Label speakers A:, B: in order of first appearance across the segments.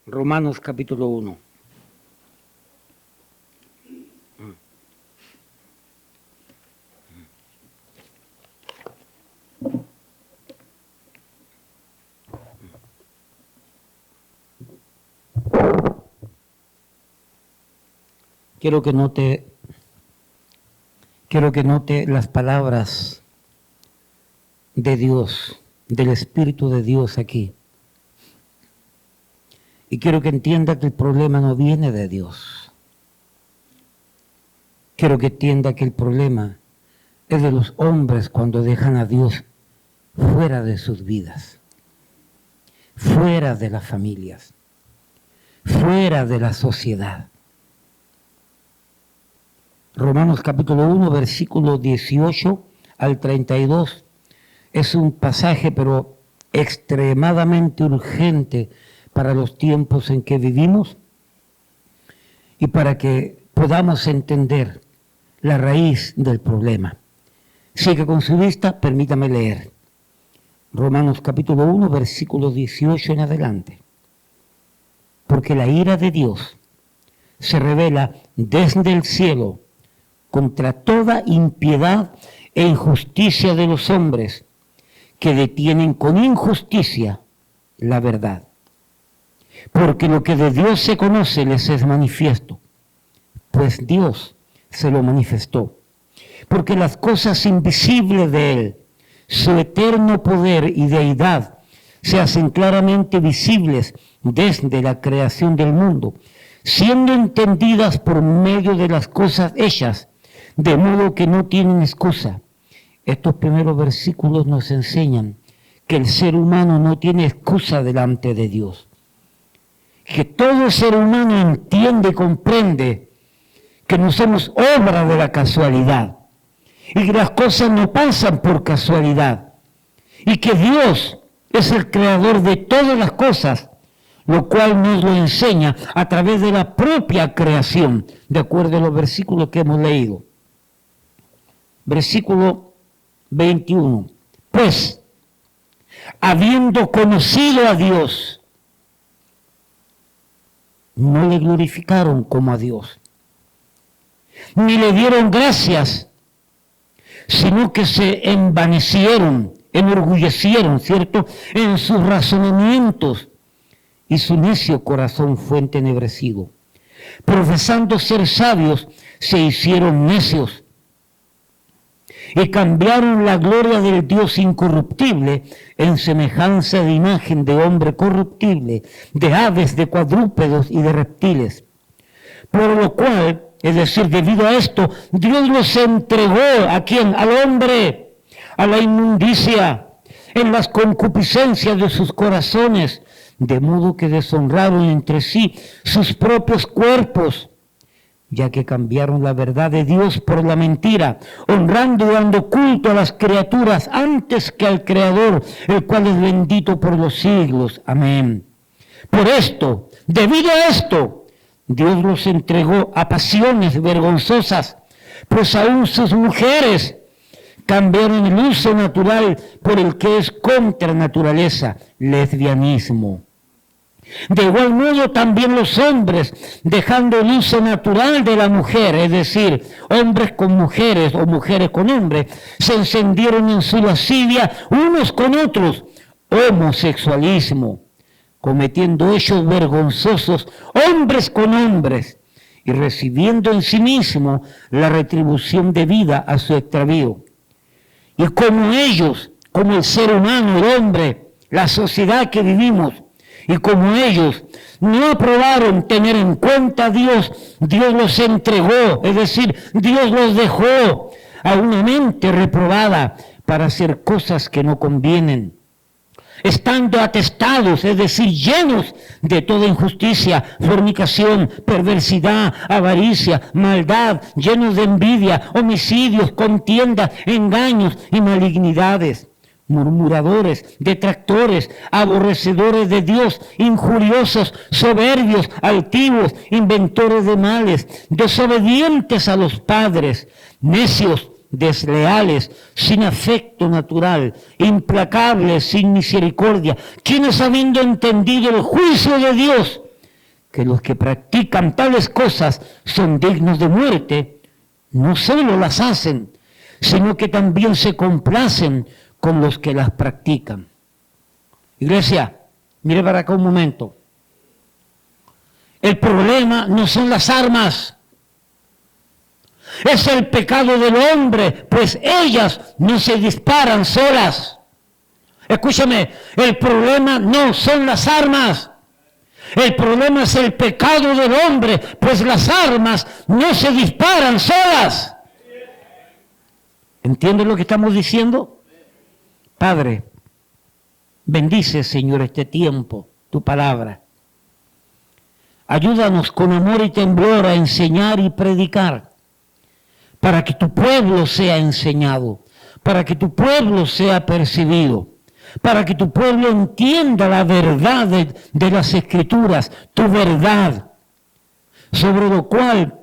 A: Romanos capítulo 1. Quiero que note las palabras de Dios, del Espíritu de Dios aquí. Y quiero que entienda que el problema no viene de Dios. Quiero que entienda que el problema es de los hombres cuando dejan a Dios fuera de sus vidas, fuera de las familias, fuera de la sociedad. Romanos capítulo 1, versículo 18 al 32, es un pasaje pero extremadamente urgente para los tiempos en que vivimos y para que podamos entender la raíz del problema. Siga con su vista, permítame leer. Romanos capítulo 1, versículo 18 en adelante. Porque la ira de Dios se revela desde el cielo contra toda impiedad e injusticia de los hombres que detienen con injusticia la verdad. Porque lo que de Dios se conoce les es manifiesto, pues Dios se lo manifestó. Porque las cosas invisibles de Él, su eterno poder y deidad, se hacen claramente visibles desde la creación del mundo, siendo entendidas por medio de las cosas hechas, de modo que no tienen excusa. Estos primeros versículos nos enseñan que el ser humano no tiene excusa delante de Dios. Que todo ser humano entiende y comprende que no somos obra de la casualidad y que las cosas no pasan por casualidad y que Dios es el creador de todas las cosas, lo cual nos lo enseña a través de la propia creación, de acuerdo a los versículos que hemos leído. Versículo 21. Pues, habiendo conocido a Dios, no le glorificaron como a Dios, ni le dieron gracias, sino que se envanecieron, enorgullecieron, ¿cierto?, en sus razonamientos, y su necio corazón fue entenebrecido. Profesando ser sabios, se hicieron necios, y cambiaron la gloria del Dios incorruptible en semejanza de imagen de hombre corruptible, de aves, de cuadrúpedos y de reptiles. Por lo cual, es decir, debido a esto, Dios los entregó ¿a quién? Al hombre, a la inmundicia, en las concupiscencias de sus corazones, de modo que deshonraron entre sí sus propios cuerpos, ya que cambiaron la verdad de Dios por la mentira, honrando y dando culto a las criaturas antes que al Creador, el cual es bendito por los siglos. Amén. Por esto, debido a esto, Dios los entregó a pasiones vergonzosas, pues aún sus mujeres cambiaron el uso natural por el que es contra naturaleza, lesbianismo. De igual modo también los hombres, dejando el uso natural de la mujer, es decir, hombres con mujeres o mujeres con hombres, se encendieron en su lascivia unos con otros, homosexualismo, cometiendo hechos vergonzosos hombres con hombres y recibiendo en sí mismo la retribución debida a su extravío. Y como ellos, como el ser humano, el hombre, la sociedad que vivimos, y como ellos no aprobaron tener en cuenta a Dios, Dios los entregó, es decir, Dios los dejó a una mente reprobada para hacer cosas que no convienen, estando atestados, es decir, llenos de toda injusticia, fornicación, perversidad, avaricia, maldad, llenos de envidia, homicidios, contiendas, engaños y malignidades. Murmuradores, detractores, aborrecedores de Dios, injuriosos, soberbios, altivos, inventores de males, desobedientes a los padres, necios, desleales, sin afecto natural, implacables, sin misericordia, quienes habiendo entendido el juicio de Dios, que los que practican tales cosas son dignos de muerte, no solo las hacen, sino que también se complacen con los que las practican. Iglesia, mire para acá un momento. El problema no son las armas, es el pecado del hombre, pues ellas no se disparan solas. Escúchame, el problema no son las armas, el problema es el pecado del hombre, pues las armas no se disparan solas. ¿Entiendes lo que estamos diciendo? Padre, bendice, Señor, este tiempo, tu palabra. Ayúdanos con amor y temblor a enseñar y predicar, para que tu pueblo sea enseñado, para que tu pueblo sea percibido, para que tu pueblo entienda la verdad de las Escrituras, tu verdad, sobre lo cual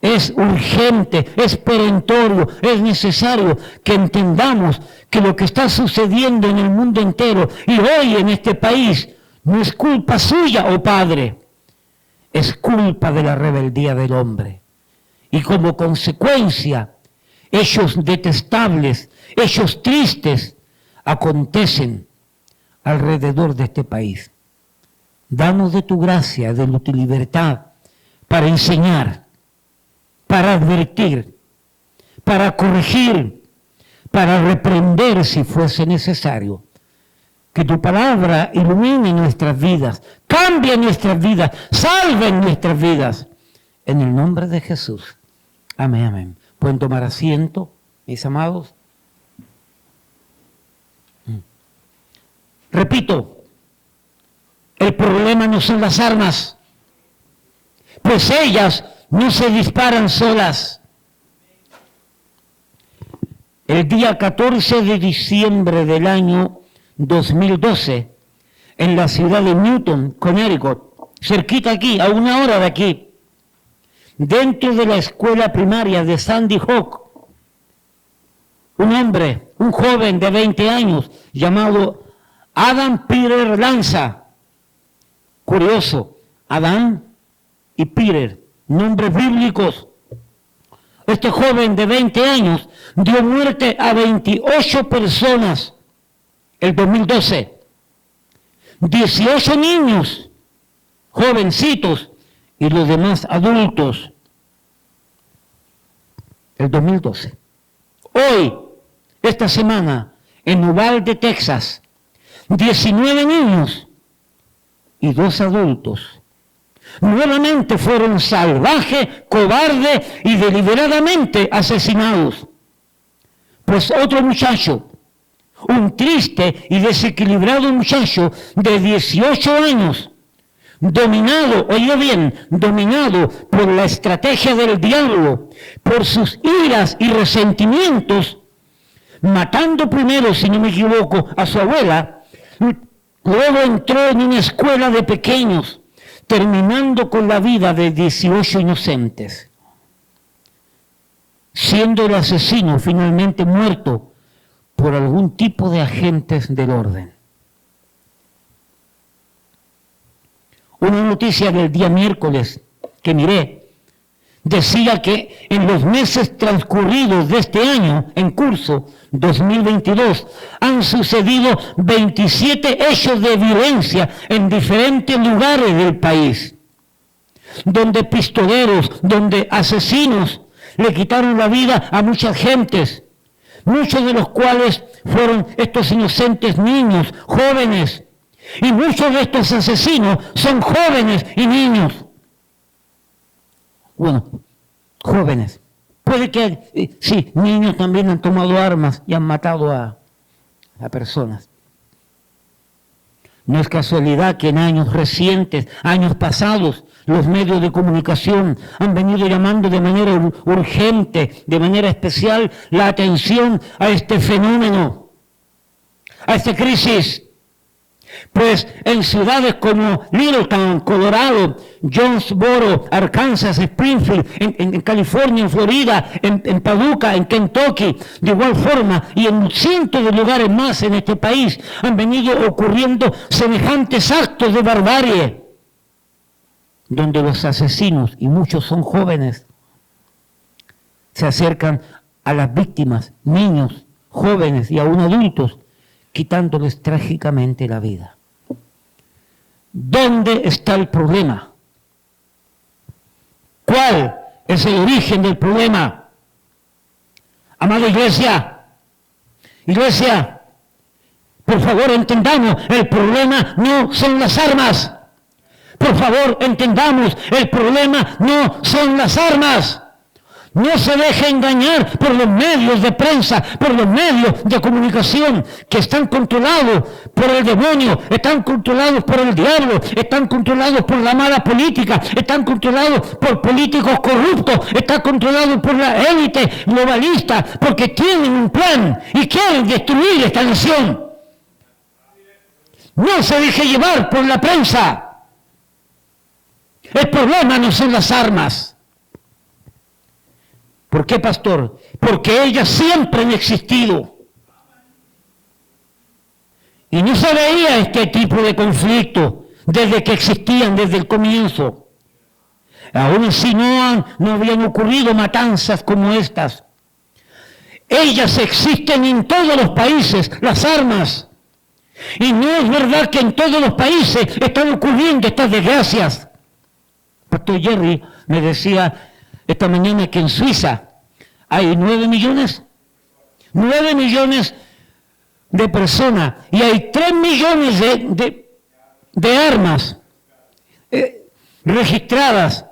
A: es urgente, es perentorio, es necesario que entendamos que lo que está sucediendo en el mundo entero y hoy en este país no es culpa suya, oh Padre, es culpa de la rebeldía del hombre. Y como consecuencia, hechos detestables, hechos tristes, acontecen alrededor de este país. Danos de tu gracia, de tu libertad, para enseñar, para advertir, para corregir, para reprender si fuese necesario. Que tu palabra ilumine nuestras vidas, cambie nuestras vidas, salve nuestras vidas. En el nombre de Jesús. Amén, amén. Pueden tomar asiento, mis amados. Repito, el problema no son las armas, pues ellas no se disparan solas. El día 14 de diciembre del año 2012, en la ciudad de Newton, Connecticut, cerquita aquí, a 1 hora de aquí, dentro de la escuela primaria de Sandy Hook, un hombre, un joven de 20 años, llamado Adam Peter Lanza. Curioso, Adán y Peter, nombres bíblicos. Este joven de 20 años dio muerte a 28 personas el 2012. 18 niños, jovencitos, y los demás adultos, el 2012. Hoy, esta semana, en Uvalde, Texas, 19 niños y 2 adultos nuevamente fueron salvajes, cobardes y deliberadamente asesinados. Pues otro muchacho, un triste y desequilibrado muchacho de 18 años, dominado, oye bien, dominado por la estrategia del diablo, por sus iras y resentimientos, matando primero, si no me equivoco, a su abuela, luego entró en una escuela de pequeños, terminando con la vida de 18 inocentes, siendo el asesino finalmente muerto por algún tipo de agentes del orden. Una noticia del día miércoles que miré decía que en los meses transcurridos de este año en curso, 2022, han sucedido 27 hechos de violencia en diferentes lugares del país, donde pistoleros, donde asesinos le quitaron la vida a muchas gentes, muchos de los cuales fueron estos inocentes niños, jóvenes, y muchos de estos asesinos son jóvenes y niños. Bueno, jóvenes. Puede que, sí, niños también han tomado armas y han matado a personas. No es casualidad que en años recientes, años pasados, los medios de comunicación han venido llamando de manera urgente, de manera especial, la atención a este fenómeno, a esta crisis. Pues en ciudades como Littleton, Colorado, Jonesboro, Arkansas, Springfield, en California, en Florida, en Paducah, en Kentucky, de igual forma, y en cientos de lugares más en este país, han venido ocurriendo semejantes actos de barbarie. donde los asesinos, y muchos son jóvenes, se acercan a las víctimas, niños, jóvenes y aún adultos, quitándoles trágicamente la vida. ¿Dónde está el problema? ¿Cuál es el origen del problema? Amada iglesia, por favor entendamos, el problema no son las armas. Por favor entendamos, el problema no son las armas. No se deje engañar por los medios de prensa, por los medios de comunicación que están controlados por el demonio, están controlados por el diablo, están controlados por la mala política, están controlados por políticos corruptos, están controlados por la élite globalista, porque tienen un plan y quieren destruir esta nación. No se deje llevar por la prensa. El problema no son las armas. ¿Por qué, pastor? Porque ellas siempre han existido. Y no se veía este tipo de conflicto desde que existían, desde el comienzo. Aún así no habían ocurrido matanzas como estas. Ellas existen en todos los países, las armas. Y no es verdad que en todos los países están ocurriendo estas desgracias. Pastor Jerry me decía esta mañana que en Suiza hay 9 millones de personas y hay 3 millones de armas registradas.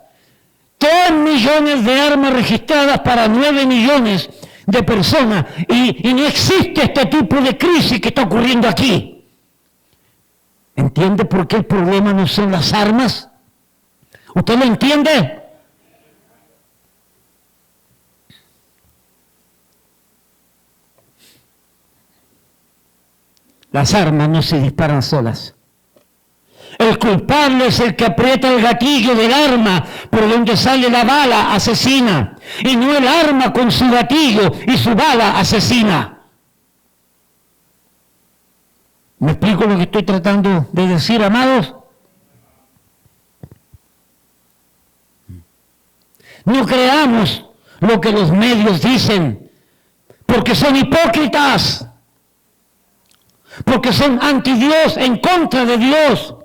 A: 3 millones de armas registradas para 9 millones de personas y no existe este tipo de crisis que está ocurriendo aquí. ¿Entiende por qué el problema no son las armas? ¿Usted lo entiende? Las armas no se disparan solas. El culpable es el que aprieta el gatillo del arma por donde sale la bala asesina, y no el arma con su gatillo y su bala asesina. ¿Me explico lo que estoy tratando de decir, amados? No creamos lo que los medios dicen, porque son hipócritas. Porque son anti Dios, en contra de Dios.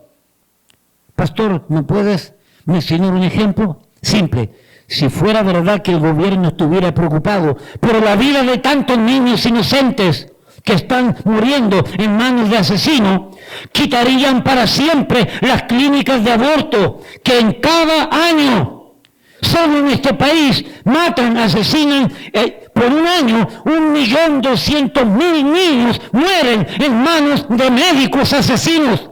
A: Pastor, ¿me puedes mencionar un ejemplo? Simple. Si fuera verdad que el gobierno estuviera preocupado por la vida de tantos niños inocentes que están muriendo en manos de asesinos, quitarían para siempre las clínicas de aborto que en cada año, solo en este país, matan, asesinan, por un año, 1.200.000 niños mueren en manos de médicos asesinos.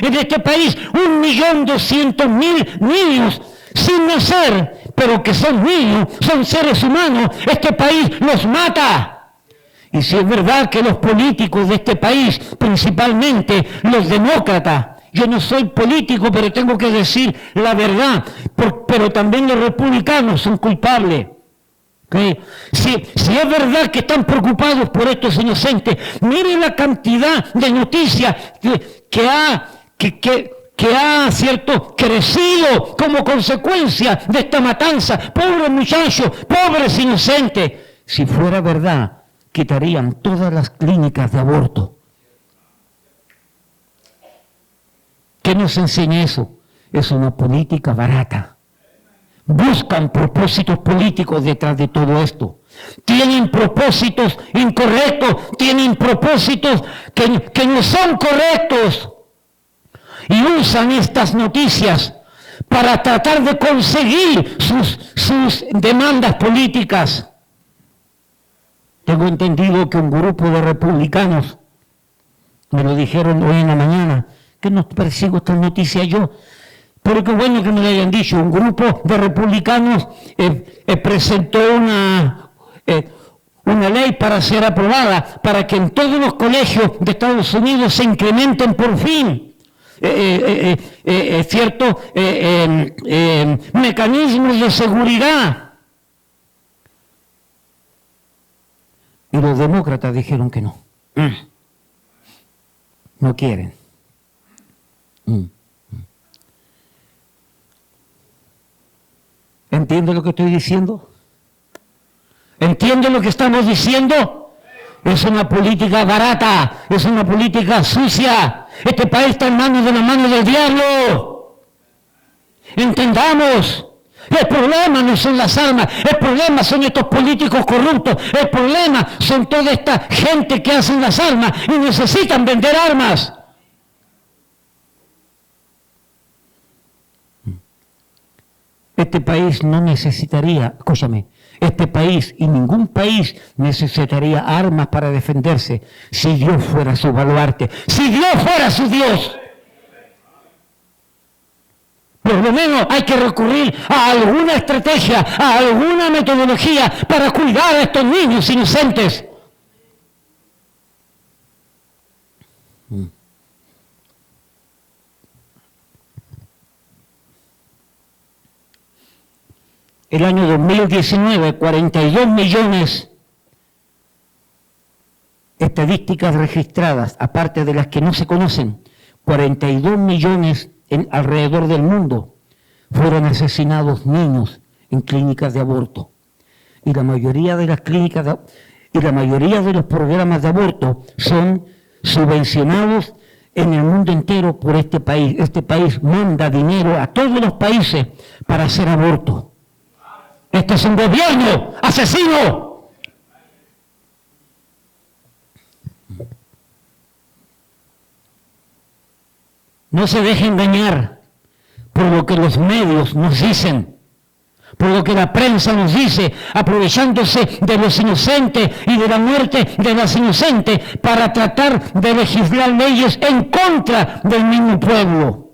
A: En este país, 1.200.000 niños sin nacer, pero que son niños, son seres humanos, este país los mata. Y si es verdad que los políticos de este país, principalmente los demócratas, yo no soy político, pero tengo que decir la verdad, pero también los republicanos son culpables. ¿Okay? Si es verdad que están preocupados por estos inocentes, miren la cantidad de noticias que ha cierto, crecido como consecuencia de esta matanza. Pobres muchachos, pobres inocentes. Si fuera verdad, quitarían todas las clínicas de aborto. ¿Qué nos enseña eso? Es una política barata. Buscan propósitos políticos detrás de todo esto. Tienen propósitos incorrectos, tienen propósitos que no son correctos. Y usan estas noticias para tratar de conseguir sus demandas políticas. Tengo entendido que un grupo de republicanos, me lo dijeron hoy en la mañana, que no persigo estas noticias yo, pero qué bueno que me lo hayan dicho. Un grupo de republicanos presentó una ley para ser aprobada, para que en todos los colegios de Estados Unidos se incrementen por fin mecanismos de seguridad. Y los demócratas dijeron que no. No quieren. ¿Entiende lo que estoy diciendo? ¿Entiende lo que estamos diciendo? Es una política barata, es una política sucia. Este país está en manos de la mano del diablo. Entendamos. El problema no son las armas, el problema son estos políticos corruptos, el problema son toda esta gente que hacen las armas y necesitan vender armas. Este país no necesitaría, escúchame, este país y ningún país necesitaría armas para defenderse si Dios fuera su baluarte, si Dios fuera su Dios. Por lo menos hay que recurrir a alguna estrategia, a alguna metodología para cuidar a estos niños inocentes. El año 2019, 42 millones estadísticas registradas, aparte de las que no se conocen, 42 millones alrededor del mundo fueron asesinados niños en clínicas de aborto. Y la mayoría de las clínicas y la mayoría de los programas de aborto son subvencionados en el mundo entero por este país. Este país manda dinero a todos los países para hacer aborto. Este es un gobierno asesino. No se deje engañar por lo que los medios nos dicen, por lo que la prensa nos dice, aprovechándose de los inocentes y de la muerte de las inocentes para tratar de legislar leyes en contra del mismo pueblo.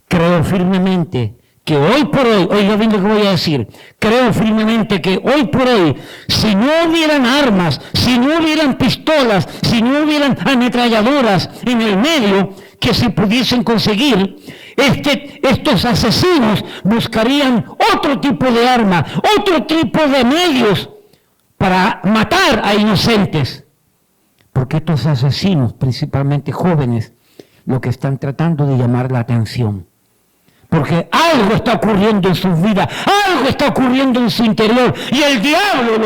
A: Creo firmemente que hoy por hoy, oiga bien lo que voy a decir, creo firmemente que hoy por hoy, si no hubieran armas, si no hubieran pistolas, si no hubieran ametralladoras en el medio que se pudiesen conseguir, estos asesinos buscarían otro tipo de arma, otro tipo de medios para matar a inocentes. Porque estos asesinos, principalmente jóvenes, lo que están tratando de llamar la atención. Porque algo está ocurriendo en sus vidas, algo está ocurriendo en su interior y el diablo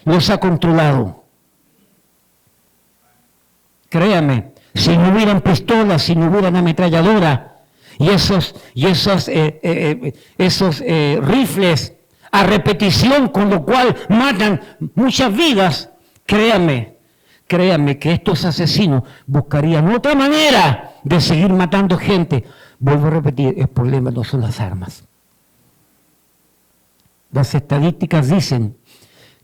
A: los ha controlado. Créame, si no hubieran pistolas, si no hubieran ametralladora y esos rifles a repetición con lo cual matan muchas vidas, créame que estos asesinos buscarían otra manera de seguir matando gente. Vuelvo a repetir, el problema no son las armas. Las estadísticas dicen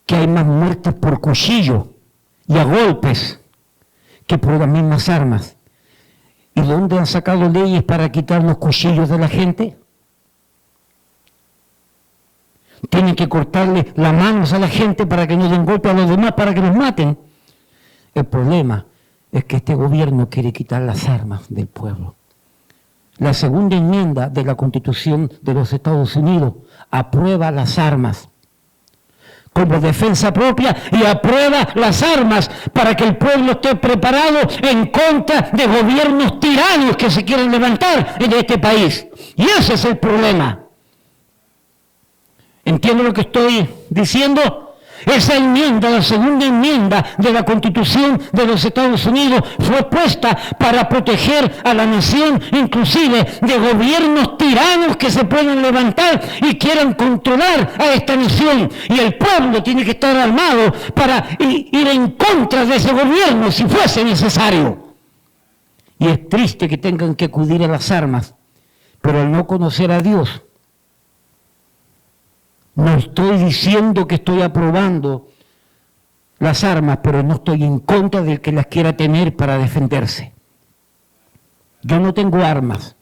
A: que hay más muertes por cuchillo y a golpes que por las mismas armas. ¿Y dónde han sacado leyes para quitar los cuchillos de la gente? Tienen que cortarle las manos a la gente para que no den golpe a los demás, para que los maten. El problema es que este gobierno quiere quitar las armas del pueblo. La segunda enmienda de la Constitución de los Estados Unidos aprueba las armas como defensa propia y aprueba las armas para que el pueblo esté preparado en contra de gobiernos tiranos que se quieren levantar en este país. Y ese es el problema. ¿Entiende lo que estoy diciendo? Esa enmienda, la segunda enmienda de la Constitución de los Estados Unidos fue puesta para proteger a la nación, inclusive de gobiernos tiranos que se puedan levantar y quieran controlar a esta nación. Y el pueblo tiene que estar armado para ir en contra de ese gobierno si fuese necesario. Y es triste que tengan que acudir a las armas, pero al no conocer a Dios, no estoy diciendo que estoy aprobando las armas, pero no estoy en contra del que las quiera tener para defenderse. Yo no tengo armas,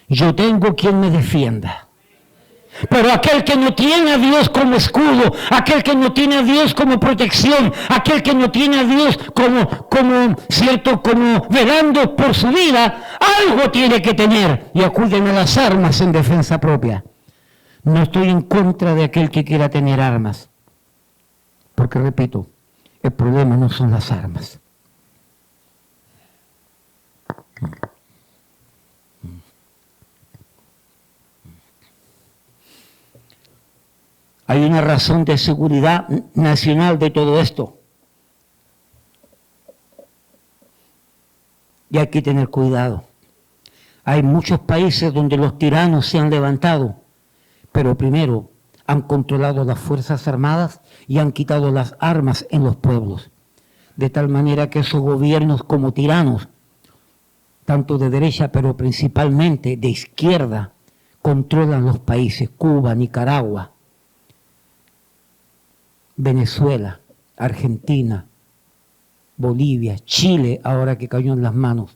A: yo tengo quien me defienda. Pero aquel que no tiene a Dios como escudo, aquel que no tiene a Dios como protección, aquel que no tiene a Dios como velando por su vida, algo tiene que tener y acuden a las armas en defensa propia. No estoy en contra de aquel que quiera tener armas, porque repito, el problema no son las armas. Hay una razón de seguridad nacional de todo esto. Y hay que tener cuidado. Hay muchos países donde los tiranos se han levantado, pero primero han controlado las Fuerzas Armadas y han quitado las armas en los pueblos. De tal manera que esos gobiernos como tiranos, tanto de derecha pero principalmente de izquierda, controlan los países, Cuba, Nicaragua, Venezuela, Argentina, Bolivia, Chile, ahora que cayó en las manos.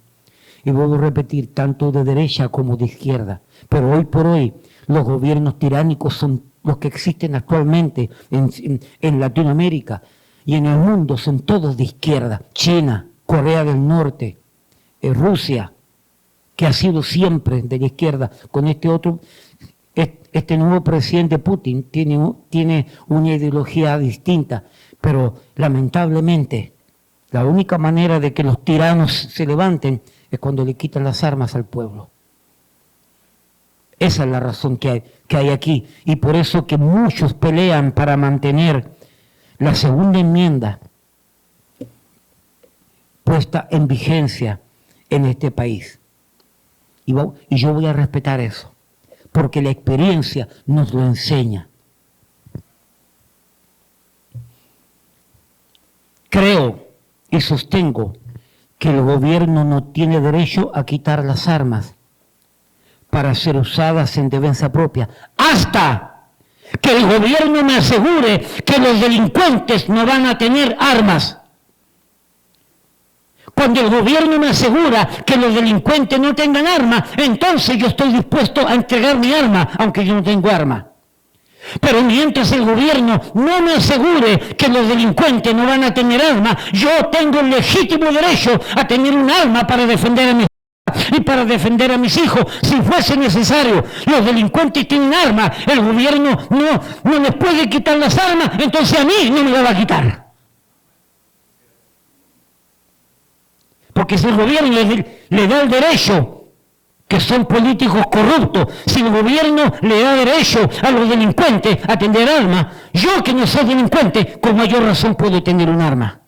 A: Y vuelvo a repetir, tanto de derecha como de izquierda. Pero hoy por hoy, los gobiernos tiránicos son los que existen actualmente en Latinoamérica y en el mundo, son todos de izquierda. China, Corea del Norte, Rusia, que ha sido siempre de la izquierda. Con este nuevo presidente Putin tiene una ideología distinta, pero lamentablemente la única manera de que los tiranos se levanten es cuando le quitan las armas al pueblo. Esa es la razón que hay aquí, y por eso que muchos pelean para mantener la segunda enmienda puesta en vigencia en este país. Y yo voy a respetar eso, porque la experiencia nos lo enseña. Creo y sostengo que el gobierno no tiene derecho a quitar las armas para ser usadas en defensa propia, hasta que el gobierno me asegure que los delincuentes no van a tener armas. Cuando el gobierno me asegura que los delincuentes no tengan armas, entonces yo estoy dispuesto a entregar mi arma, aunque yo no tengo arma. Pero mientras el gobierno no me asegure que los delincuentes no van a tener armas, yo tengo el legítimo derecho a tener un arma para defender a mi y para defender a mis hijos, si fuese necesario. Los delincuentes tienen armas, el gobierno no les puede quitar las armas, entonces a mí no me las va a quitar. Porque si el gobierno le da el derecho, que son políticos corruptos, si el gobierno le da derecho a los delincuentes a tener armas, yo que no soy delincuente, con mayor razón puedo tener un arma.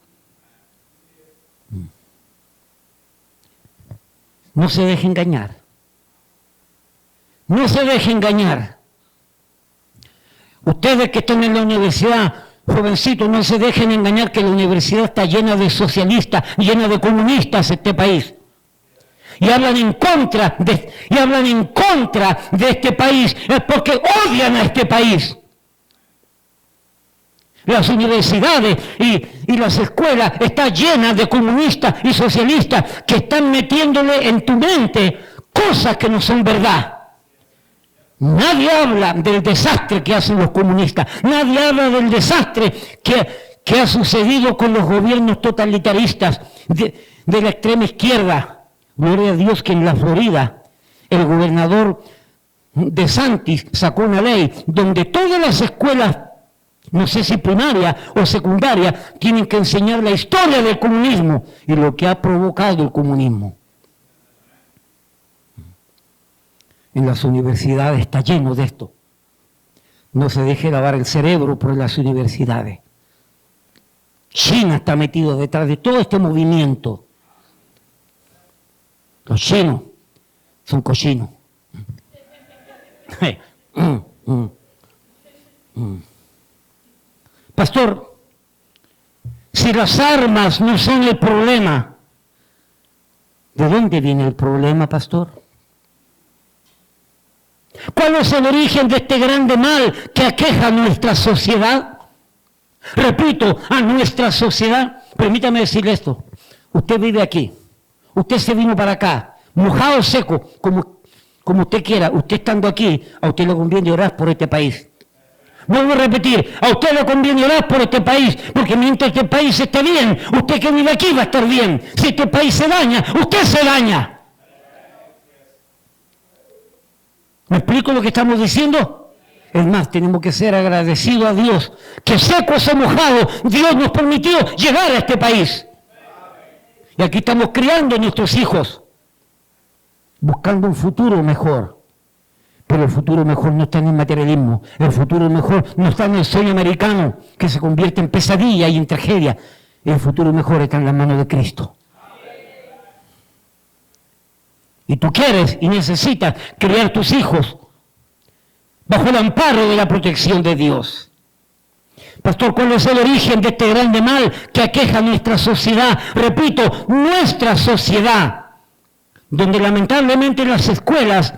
A: No se deje engañar. No se deje engañar. Ustedes que están en la universidad, jovencitos, no se dejen engañar que la universidad está llena de socialistas, llena de comunistas este país. Y hablan en contra de este país, es porque odian a este país. Las universidades y las escuelas están llenas de comunistas y socialistas que están metiéndole en tu mente cosas que no son verdad. Nadie habla del desastre que hacen los comunistas, nadie habla del desastre que ha sucedido con los gobiernos totalitaristas de la extrema izquierda. Gloria a Dios que en la Florida el gobernador DeSantis sacó una ley donde todas las escuelas, no sé si primaria o secundaria, tienen que enseñar la historia del comunismo y lo que ha provocado el comunismo. En las universidades está lleno de esto. No se deje lavar el cerebro por las universidades. China está metido detrás de todo este movimiento. Los chinos son cochinos. Pastor, si las armas no son el problema, ¿de dónde viene el problema, pastor? ¿Cuál es el origen de este grande mal que aqueja a nuestra sociedad? Repito, a nuestra sociedad. Permítame decirle esto. Usted vive aquí. Usted se vino para acá, mojado o seco, como usted quiera. Usted estando aquí, a usted le conviene orar por este país. Vuelvo a repetir, a usted le conviene orar por este país, porque mientras este país esté bien, usted que vive aquí va a estar bien. Si este país se daña, usted se daña. ¿Me explico lo que estamos diciendo? Es más, tenemos que ser agradecidos a Dios, que secos o mojados, Dios nos permitió llegar a este país. Y aquí estamos criando a nuestros hijos, buscando un futuro mejor. Pero el futuro mejor no está en el materialismo. El futuro mejor no está en el sueño americano, que se convierte en pesadilla y en tragedia. El futuro mejor está en las manos de Cristo. Y tú quieres y necesitas criar tus hijos bajo el amparo de la protección de Dios. Pastor, ¿cuál es el origen de este grande mal que aqueja nuestra sociedad? Repito, nuestra sociedad, donde lamentablemente las escuelas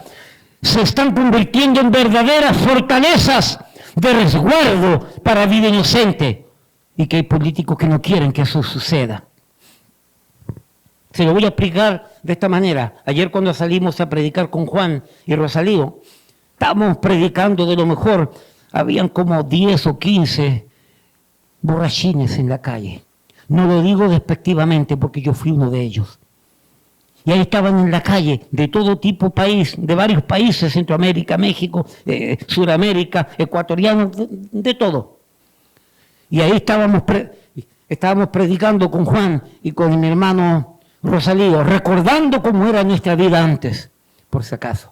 A: se están convirtiendo en verdaderas fortalezas de resguardo para vida inocente, y que hay políticos que no quieren que eso suceda. Se lo voy a explicar de esta manera. Ayer cuando salimos a predicar con Juan y Rosalío, estábamos predicando de lo mejor. Habían como 10 o 15 borrachines en la calle. No lo digo despectivamente porque yo fui uno de ellos. Y ahí estaban en la calle de todo tipo de país, de varios países, Centroamérica, México, Suramérica, ecuatorianos, de todo. Y ahí estábamos predicando con Juan y con mi hermano Rosalío, recordando cómo era nuestra vida antes, por si acaso.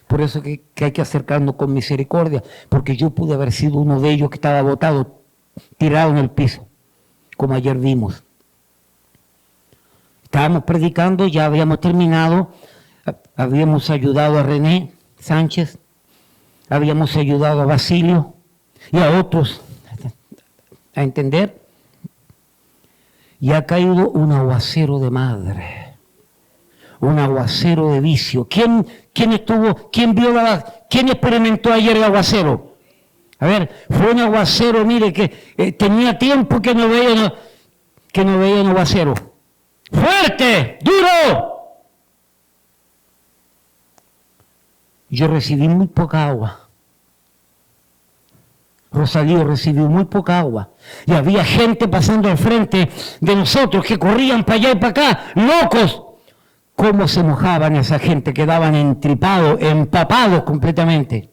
A: Por eso que hay que acercarnos con misericordia, porque yo pude haber sido uno de ellos que estaba botado, tirado en el piso, como ayer vimos. Estábamos predicando, ya habíamos terminado, habíamos ayudado a René Sánchez, habíamos ayudado a Basilio y a otros a entender. Y ha caído un aguacero de madre, un aguacero de vicio. ¿Quién experimentó ayer el aguacero? A ver, fue un aguacero, mire, que tenía tiempo que no veía un aguacero. ¡Fuerte! ¡Duro! Yo recibí muy poca agua. Rosalío recibió muy poca agua. Y había gente pasando al frente de nosotros que corrían para allá y para acá, locos. ¿Cómo se mojaban esa gente? Quedaban entripados, empapados completamente.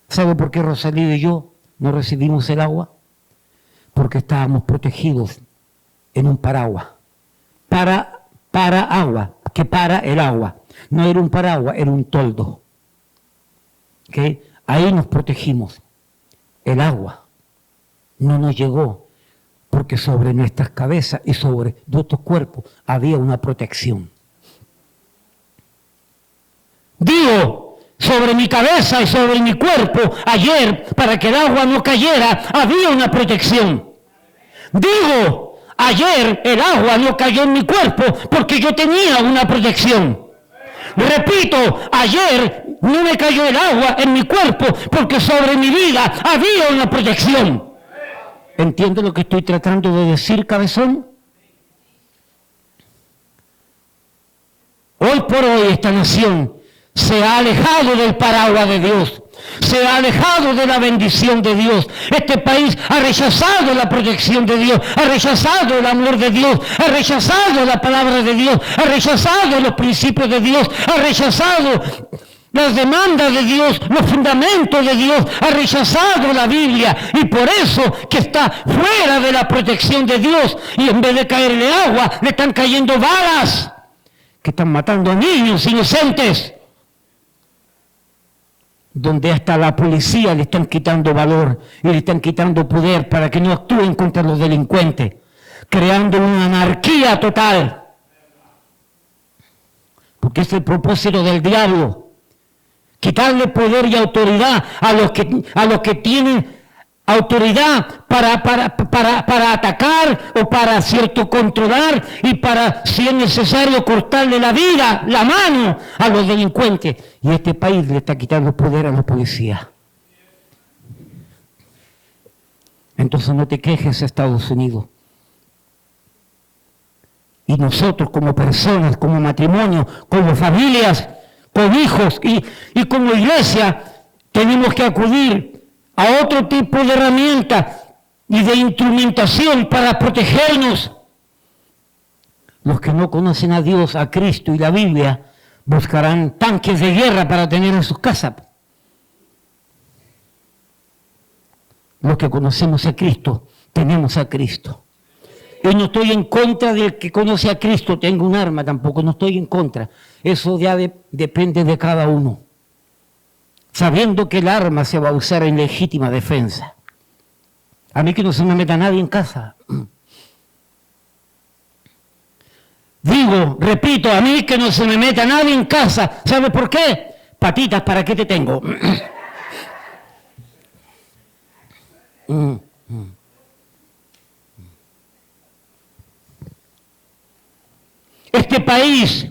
A: ¿Sabe por qué Rosalío y yo no recibimos el agua? Porque estábamos protegidos en un paraguas. Para agua, que para el agua. No era un paraguas, era un toldo. ¿Okay? Ahí nos protegimos. El agua no nos llegó porque sobre nuestras cabezas y sobre nuestros cuerpos había una protección. Digo, sobre mi cabeza y sobre mi cuerpo ayer, para que el agua no cayera, había una protección. Digo, ayer el agua no cayó en mi cuerpo porque yo tenía una protección. Repito, ayer no me cayó el agua en mi cuerpo porque sobre mi vida había una protección. ¿Entiende lo que estoy tratando de decir, cabezón? Hoy por hoy esta nación se ha alejado del paraguas de Dios, se ha alejado de la bendición de Dios. Este país ha rechazado la protección de Dios, ha rechazado el amor de Dios, ha rechazado la palabra de Dios, ha rechazado los principios de Dios, ha rechazado las demandas de Dios, los fundamentos de Dios, ha rechazado la Biblia, y por eso que está fuera de la protección de Dios, y en vez de caerle agua, le están cayendo balas que están matando a niños inocentes, donde hasta la policía le están quitando valor y le están quitando poder para que no actúen contra los delincuentes, creando una anarquía total. Porque es el propósito del diablo, quitarle poder y autoridad a los que tienen autoridad para atacar o para controlar, y para, si es necesario, cortarle la vida, la mano a los delincuentes. Y este país le está quitando poder a los policías. Entonces no te quejes, Estados Unidos. Y nosotros como personas, como matrimonio, como familias, con hijos y como iglesia, tenemos que acudir a otro tipo de herramientas y de instrumentación para protegernos. Los que no conocen a Dios, a Cristo y la Biblia, buscarán tanques de guerra para tener en sus casas. Los que conocemos a Cristo, tenemos a Cristo. Y no estoy en contra del que conoce a Cristo, tengo un arma, tampoco no estoy en contra. Eso ya depende de cada uno, sabiendo que el arma se va a usar en legítima defensa. A mí que no se me meta nadie en casa. Digo, repito, a mí que no se me meta nadie en casa. ¿Sabe por qué? Patitas, ¿para qué te tengo? Este país,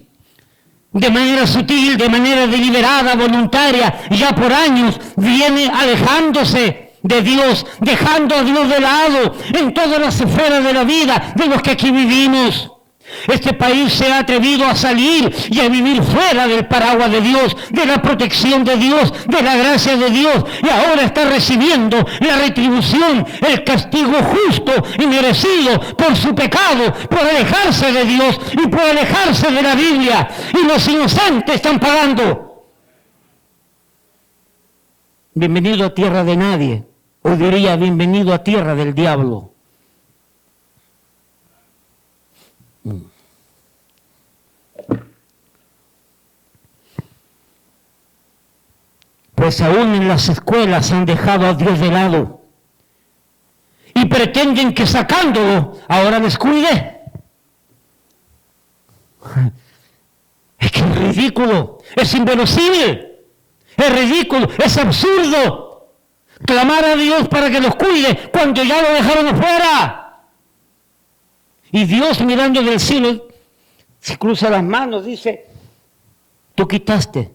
A: de manera sutil, de manera deliberada, voluntaria, ya por años, viene alejándose de Dios, dejando a Dios de lado en todas las esferas de la vida de los que aquí vivimos. Este país se ha atrevido a salir y a vivir fuera del paraguas de Dios, de la protección de Dios, de la gracia de Dios, y ahora está recibiendo la retribución, el castigo justo y merecido por su pecado, por alejarse de Dios y por alejarse de la Biblia, y los inocentes están pagando. Bienvenido a tierra de nadie, o diría bienvenido a tierra del diablo. Pues aún en las escuelas han dejado a Dios de lado y pretenden que sacándolo ahora les cuide. Es que es ridículo, es inverosímil, es ridículo, es absurdo clamar a Dios para que los cuide cuando ya lo dejaron afuera. Y Dios mirando del cielo se cruza las manos, dice, tú quitaste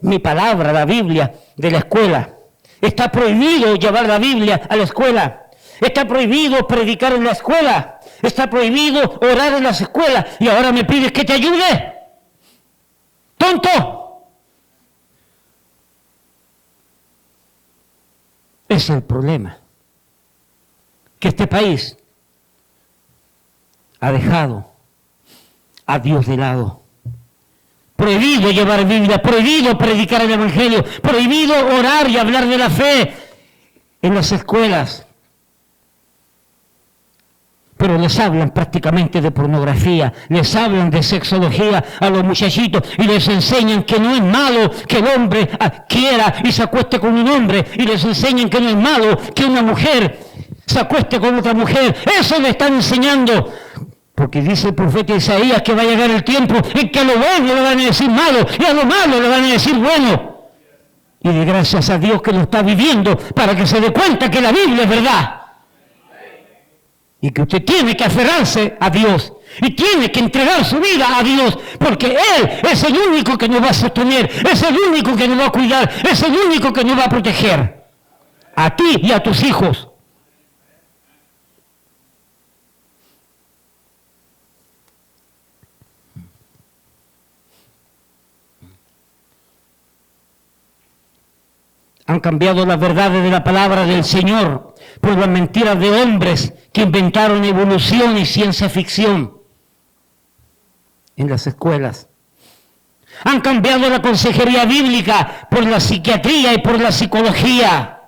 A: mi palabra, la Biblia, de la escuela. Está prohibido llevar la Biblia a la escuela. Está prohibido predicar en la escuela. Está prohibido orar en las escuelas. Y ahora me pides que te ayude. ¡Tonto! Ese es el problema. Que este país ha dejado a Dios de lado. Prohibido llevar Biblia, prohibido predicar el Evangelio, prohibido orar y hablar de la fe en las escuelas. Pero les hablan prácticamente de pornografía, les hablan de sexología a los muchachitos y les enseñan que no es malo que el hombre quiera y se acueste con un hombre, y les enseñan que no es malo que una mujer se acueste con otra mujer. Eso le están enseñando. Porque dice el profeta Isaías que va a llegar el tiempo en que a lo bueno le van a decir malo y a lo malo le van a decir bueno. Y de gracias a Dios que lo está viviendo para que se dé cuenta que la Biblia es verdad. Y que usted tiene que aferrarse a Dios y tiene que entregar su vida a Dios, porque Él es el único que nos va a sostener, es el único que nos va a cuidar, es el único que nos va a proteger. A ti y a tus hijos. Han cambiado las verdades de la palabra del Señor por las mentiras de hombres que inventaron evolución y ciencia ficción en las escuelas. Han cambiado la consejería bíblica por la psiquiatría y por la psicología.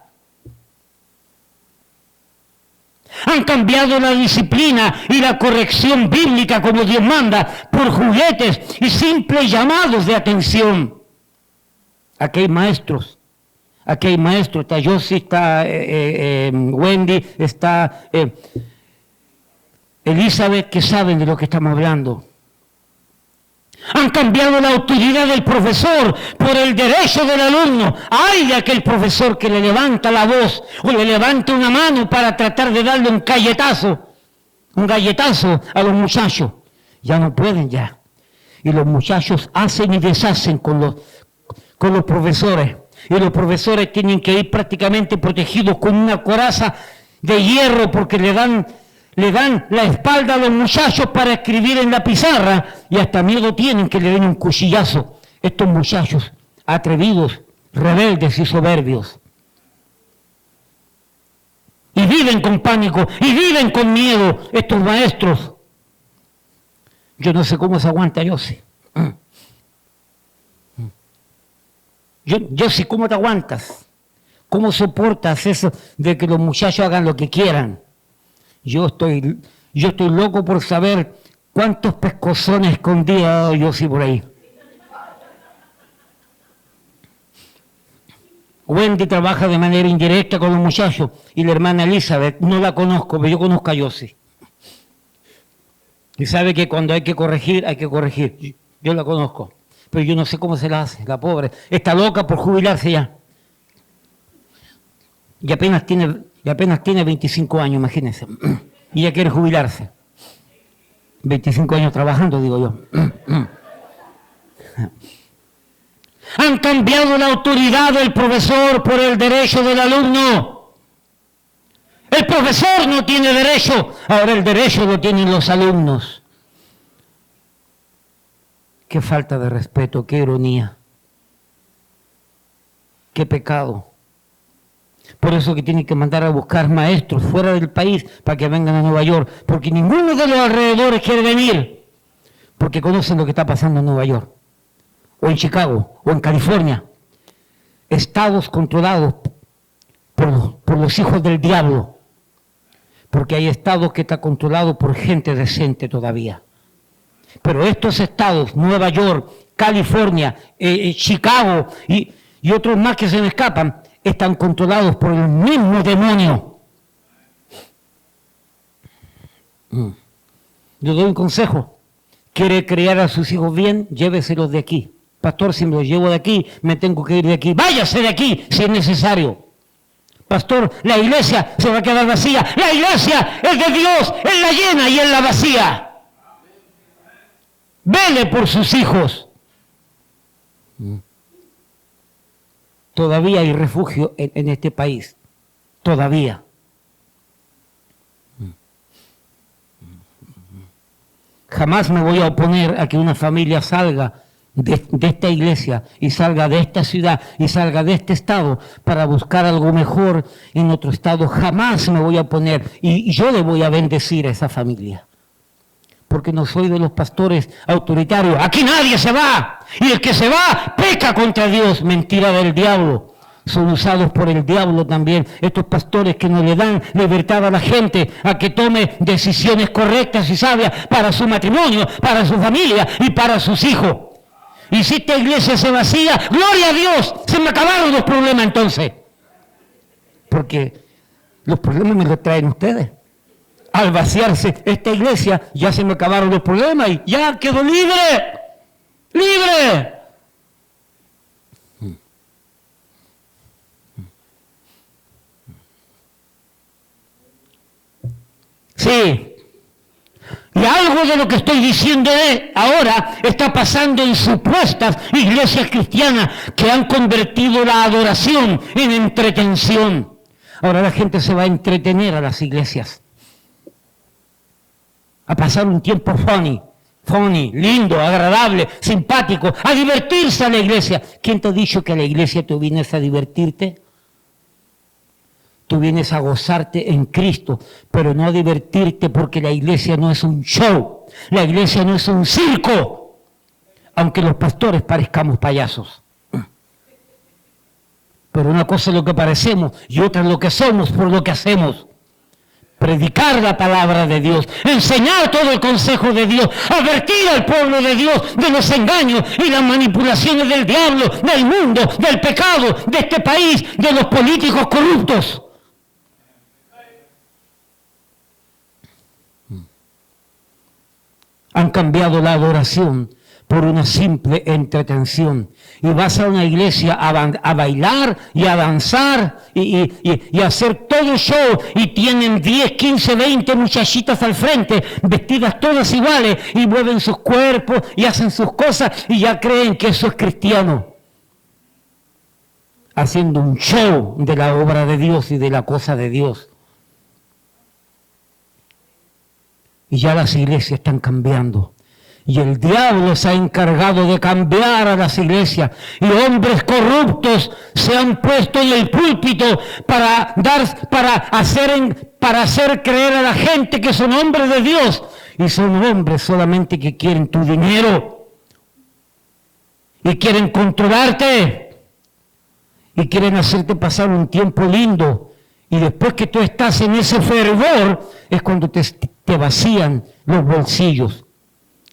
A: Han cambiado la disciplina y la corrección bíblica como Dios manda por juguetes y simples llamados de atención. Aquí hay maestros. Aquí hay maestros, está Josie, está Wendy, está Elizabeth, que saben de lo que estamos hablando. Han cambiado la autoridad del profesor por el derecho del alumno. Hay de aquel profesor que le levanta la voz o le levanta una mano para tratar de darle un galletazo a los muchachos. Ya no pueden ya. Y los muchachos hacen y deshacen con los profesores. Y los profesores tienen que ir prácticamente protegidos con una coraza de hierro porque le dan la espalda a los muchachos para escribir en la pizarra y hasta miedo tienen que le den un cuchillazo. Estos muchachos atrevidos, rebeldes y soberbios. Y viven con pánico, y viven con miedo estos maestros. Yo no sé cómo se aguanta Josie. Josie, ¿cómo te aguantas? ¿Cómo soportas eso de que los muchachos hagan lo que quieran? Yo estoy loco por saber ¿Cuántos pescozones escondía yo sí por ahí? Wendy trabaja de manera indirecta con los muchachos y la hermana Elizabeth, no la conozco, pero yo conozco a Yossi. Y sabe que cuando hay que corregir, hay que corregir. Yo la conozco, pero yo no sé cómo se la hace, la pobre. Está loca por jubilarse ya. Y apenas tiene 25 años, imagínense. Y ella quiere jubilarse. 25 años trabajando, digo yo. Han cambiado la autoridad del profesor por el derecho del alumno. El profesor no tiene derecho, ahora el derecho lo tienen los alumnos. Qué falta de respeto, qué ironía, qué pecado. Por eso que tienen que mandar a buscar maestros fuera del país para que vengan a Nueva York, porque ninguno de los alrededores quiere venir, porque conocen lo que está pasando en Nueva York, o en Chicago, o en California. Estados controlados por los hijos del diablo, porque hay estados que están controlados por gente decente todavía. Pero estos estados, Nueva York, California, Chicago y otros más que se me escapan, están controlados por el mismo demonio. Yo doy un consejo. ¿Quiere criar a sus hijos bien? Lléveselos de aquí. Pastor, si me los llevo de aquí, me tengo que ir de aquí. Váyase de aquí si es necesario. Pastor, la iglesia se va a quedar vacía. La iglesia es de Dios, es la llena y es la vacía. Vele por sus hijos. Todavía hay refugio en este país. Todavía. Jamás me voy a oponer a que una familia salga de esta iglesia y salga de esta ciudad y salga de este estado para buscar algo mejor en otro estado. Jamás me voy a oponer y yo le voy a bendecir a esa familia. Porque no soy de los pastores autoritarios. Aquí nadie se va. Y el que se va, peca contra Dios. Mentira del diablo. Son usados por el diablo también. Estos pastores que no le dan libertad a la gente a que tome decisiones correctas y sabias para su matrimonio, para su familia y para sus hijos. Y si esta iglesia se vacía, gloria a Dios, se me acabaron los problemas entonces. Porque los problemas me los traen ustedes. Al vaciarse esta iglesia, ya se me acabaron los problemas y ya quedo libre. ¡Libre! Sí. Y algo de lo que estoy diciendo ahora está pasando en supuestas iglesias cristianas que han convertido la adoración en entretención. Ahora la gente se va a entretener a las iglesias. A pasar un tiempo funny, lindo, agradable, simpático, a divertirse a la iglesia. ¿Quién te ha dicho que a la iglesia tú vienes a divertirte? Tú vienes a gozarte en Cristo, pero no a divertirte porque la iglesia no es un show, la iglesia no es un circo, aunque los pastores parezcamos payasos. Pero una cosa es lo que parecemos y otra es lo que somos por lo que hacemos. Predicar la palabra de Dios, enseñar todo el consejo de Dios, advertir al pueblo de Dios de los engaños y las manipulaciones del diablo, del mundo, del pecado, de este país, de los políticos corruptos. Han cambiado la adoración por una simple entretención. Y vas a una iglesia a bailar y a danzar y a hacer todo show y tienen 10, 15, 20 muchachitas al frente, vestidas todas iguales y mueven sus cuerpos y hacen sus cosas y ya creen que eso es cristiano. Haciendo un show de la obra de Dios y de la cosa de Dios. Y ya las iglesias están cambiando. Y el diablo se ha encargado de cambiar a las iglesias. Y hombres corruptos se han puesto en el púlpito para hacer creer a la gente que son hombres de Dios. Y son hombres solamente que quieren tu dinero. Y quieren controlarte. Y quieren hacerte pasar un tiempo lindo. Y después que tú estás en ese fervor, es cuando te vacían los bolsillos.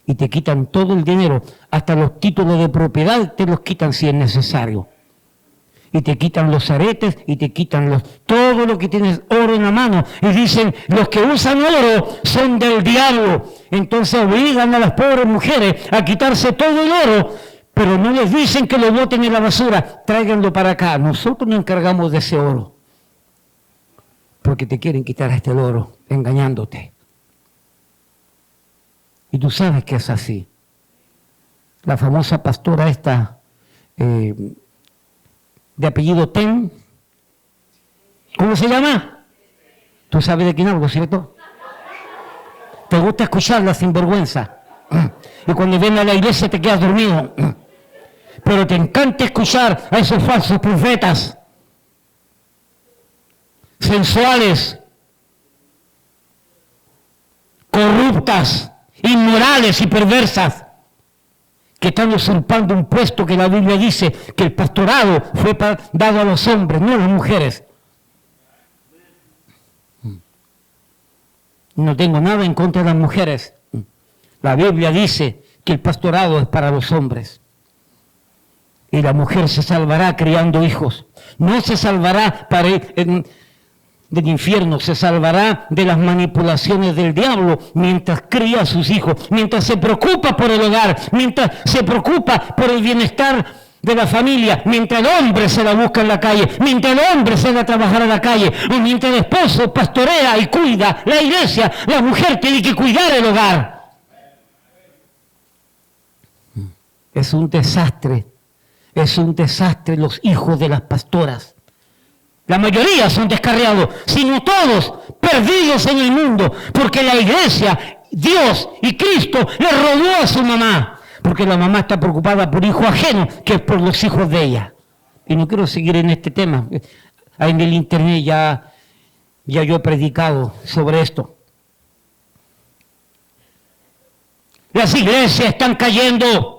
A: y te quitan todo el dinero, hasta los títulos de propiedad te los quitan si es necesario. Y te quitan los aretes y te quitan todo lo que tienes oro en la mano. Y dicen, los que usan oro son del diablo. Entonces obligan a las pobres mujeres a quitarse todo el oro, pero no les dicen que lo boten en la basura, tráiganlo para acá. Nosotros nos encargamos de ese oro. Porque te quieren quitar el oro, engañándote. Y tú sabes que es así. La famosa pastora esta, de apellido Ten, ¿cómo se llama? Tú sabes de quién hablo, ¿cierto? Te gusta escucharla sin vergüenza. Y cuando viene a la iglesia te quedas dormido. Pero te encanta escuchar a esos falsos profetas, sensuales, corruptas, inmorales y perversas, que están usurpando un puesto que la Biblia dice que el pastorado fue dado a los hombres, no a las mujeres. No tengo nada en contra de las mujeres. La Biblia dice que el pastorado es para los hombres. Y la mujer se salvará criando hijos. No se salvará del infierno, se salvará de las manipulaciones del diablo mientras cría a sus hijos, mientras se preocupa por el hogar, mientras se preocupa por el bienestar de la familia, mientras el hombre se la busca en la calle, mientras el hombre sale a trabajar a la calle, o mientras el esposo pastorea y cuida la iglesia, la mujer tiene que cuidar el hogar. Es un desastre los hijos de las pastoras. La mayoría son descarriados, sino todos perdidos en el mundo, porque la iglesia, Dios y Cristo le robó a su mamá, porque la mamá está preocupada por hijos ajenos, que es por los hijos de ella. Y no quiero seguir en este tema. En el internet ya yo he predicado sobre esto. Las iglesias están cayendo,